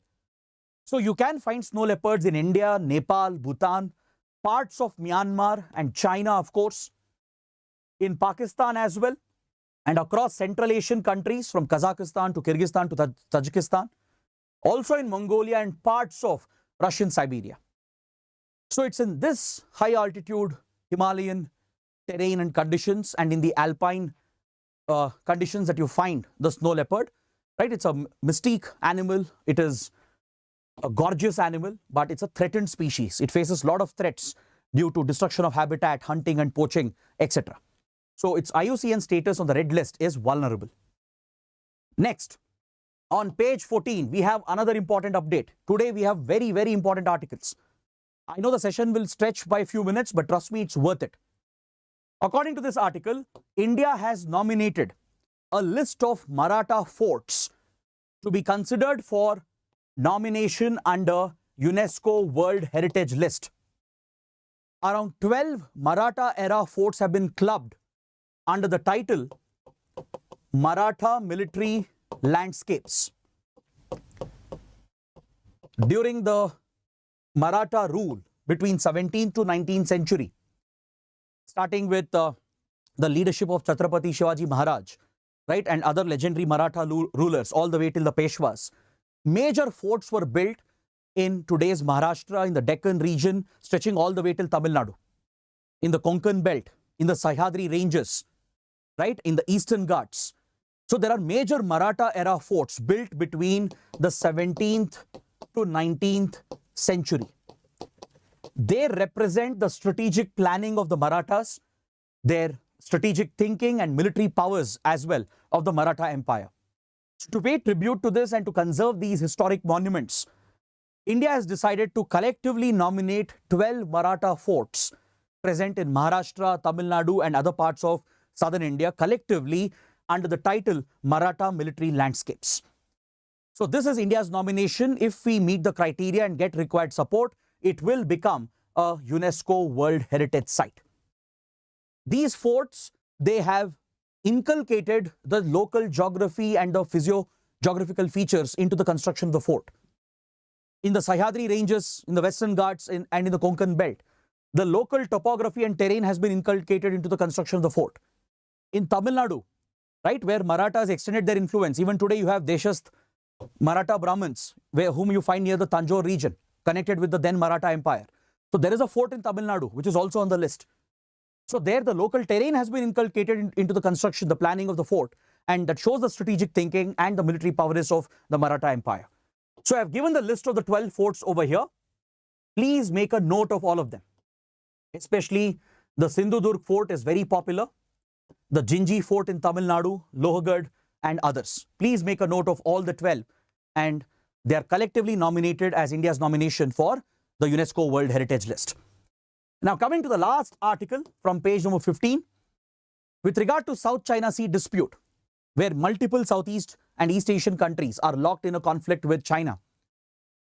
So you can find snow leopards in India, Nepal, Bhutan, parts of Myanmar and China, of course, in Pakistan as well, and across Central Asian countries from Kazakhstan to Kyrgyzstan to Tajikistan, also in Mongolia and parts of Russian Siberia. So it's in this high altitude Himalayan terrain and conditions and in the alpine conditions that you find the snow leopard, right? It's a mystique animal. It is a gorgeous animal, but it's a threatened species. It faces a lot of threats due to destruction of habitat, hunting and poaching, etc. So its IUCN status on the red list is vulnerable. Next, on page 14, we have another important update. Today we have very, very important articles. I know the session will stretch by a few minutes, but trust me, it's worth it. According to this article, India has nominated a list of Maratha forts to be considered for nomination under UNESCO World Heritage List. Around 12 Maratha era forts have been clubbed under the title Maratha Military Landscapes. During the Maratha rule between 17th to 19th century, starting with the leadership of Chhatrapati Shivaji Maharaj, right, and other legendary Maratha rulers all the way till the Peshwas, major forts were built in today's Maharashtra, in the Deccan region, stretching all the way till Tamil Nadu, in the Konkan belt, in the Sahyadri ranges, right, in the Eastern Ghats. So there are major Maratha era forts built between the 17th to 19th century. They represent the strategic planning of the Marathas, their strategic thinking and military powers as well of the Maratha Empire. So to pay tribute to this and to conserve these historic monuments, India has decided to collectively nominate 12 Maratha forts present in Maharashtra, Tamil Nadu and other parts of southern India collectively under the title Maratha Military Landscapes. So this is India's nomination. If we meet the criteria and get required support, it will become a UNESCO World Heritage Site. These forts, they have inculcated the local geography and the physio-geographical features into the construction of the fort. In the Sahyadri ranges, in the Western Ghats and in the Konkan belt, the local topography and terrain has been inculcated into the construction of the fort. In Tamil Nadu, right, where Marathas extended their influence, even today you have Deshasth Maratha Brahmins, whom you find near the Tanjore region, connected with the then Maratha Empire. So there is a fort in Tamil Nadu, which is also on the list. So there the local terrain has been inculcated into the construction, the planning of the fort, and that shows the strategic thinking and the military prowess of the Maratha Empire. So I have given the list of the 12 forts over here. Please make a note of all of them. Especially the Sindhudurg fort is very popular. The Jinji fort in Tamil Nadu, Lohagad and others. Please make a note of all the 12, and they are collectively nominated as India's nomination for the UNESCO World Heritage List. Now coming to the last article from page number 15, with regard to South China Sea dispute, where multiple Southeast and East Asian countries are locked in a conflict with China,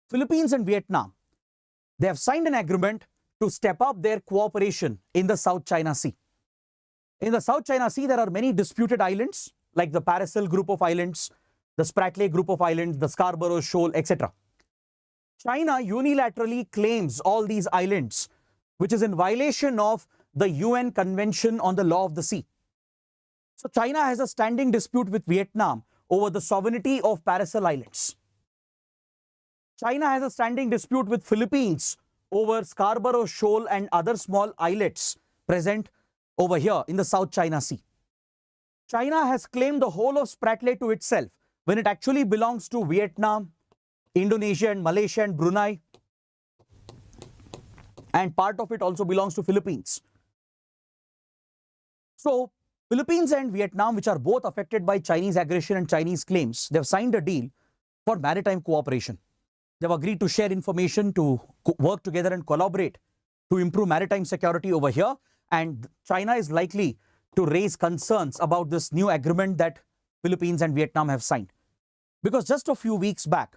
Philippines and Vietnam, they have signed an agreement to step up their cooperation in the South China Sea. In the South China Sea, there are many disputed islands like the Paracel group of islands, the Spratly group of islands, the Scarborough Shoal, etc. China unilaterally claims all these islands, which is in violation of the UN Convention on the Law of the Sea. So China has a standing dispute with Vietnam over the sovereignty of Paracel Islands. China has a standing dispute with Philippines over Scarborough Shoal and other small islets present over here in the South China Sea. China has claimed the whole of Spratly to itself when it actually belongs to Vietnam, Indonesia and Malaysia and Brunei, and part of it also belongs to Philippines. So Philippines and Vietnam, which are both affected by Chinese aggression and Chinese claims, they have signed a deal for maritime cooperation. They have agreed to share information, to work together and collaborate to improve maritime security over here. And China is likely to raise concerns about this new agreement that Philippines and Vietnam have signed. Because just a few weeks back,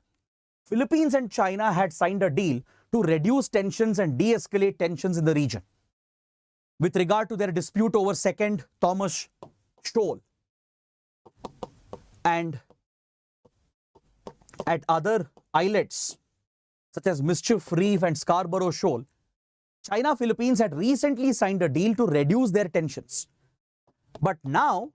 Philippines and China had signed a deal to reduce tensions and de-escalate tensions in the region with regard to their dispute over Second Thomas Shoal and at other islets such as Mischief Reef and Scarborough Shoal. China Philippines had recently signed a deal to reduce their tensions. But now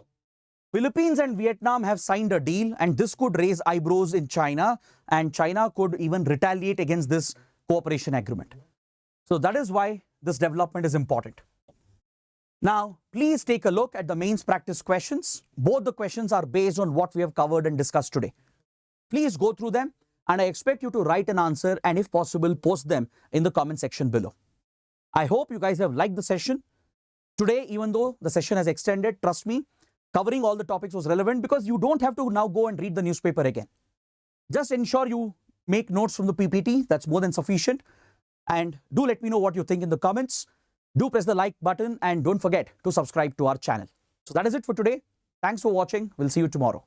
Philippines and Vietnam have signed a deal, and this could raise eyebrows in China, and China could even retaliate against this cooperation agreement. So that is why this development is important. Now, please take a look at the mains practice questions. Both the questions are based on what we have covered and discussed today. Please go through them, and I expect you to write an answer and, if possible, post them in the comment section below. I hope you guys have liked the session. Today, even though the session has extended, trust me, covering all the topics was relevant because you don't have to now go and read the newspaper again. Just ensure you make notes from the PPT. That's more than sufficient. And do let me know what you think in the comments. Do press the like button and don't forget to subscribe to our channel. So that is it for today. Thanks for watching. We'll see you tomorrow.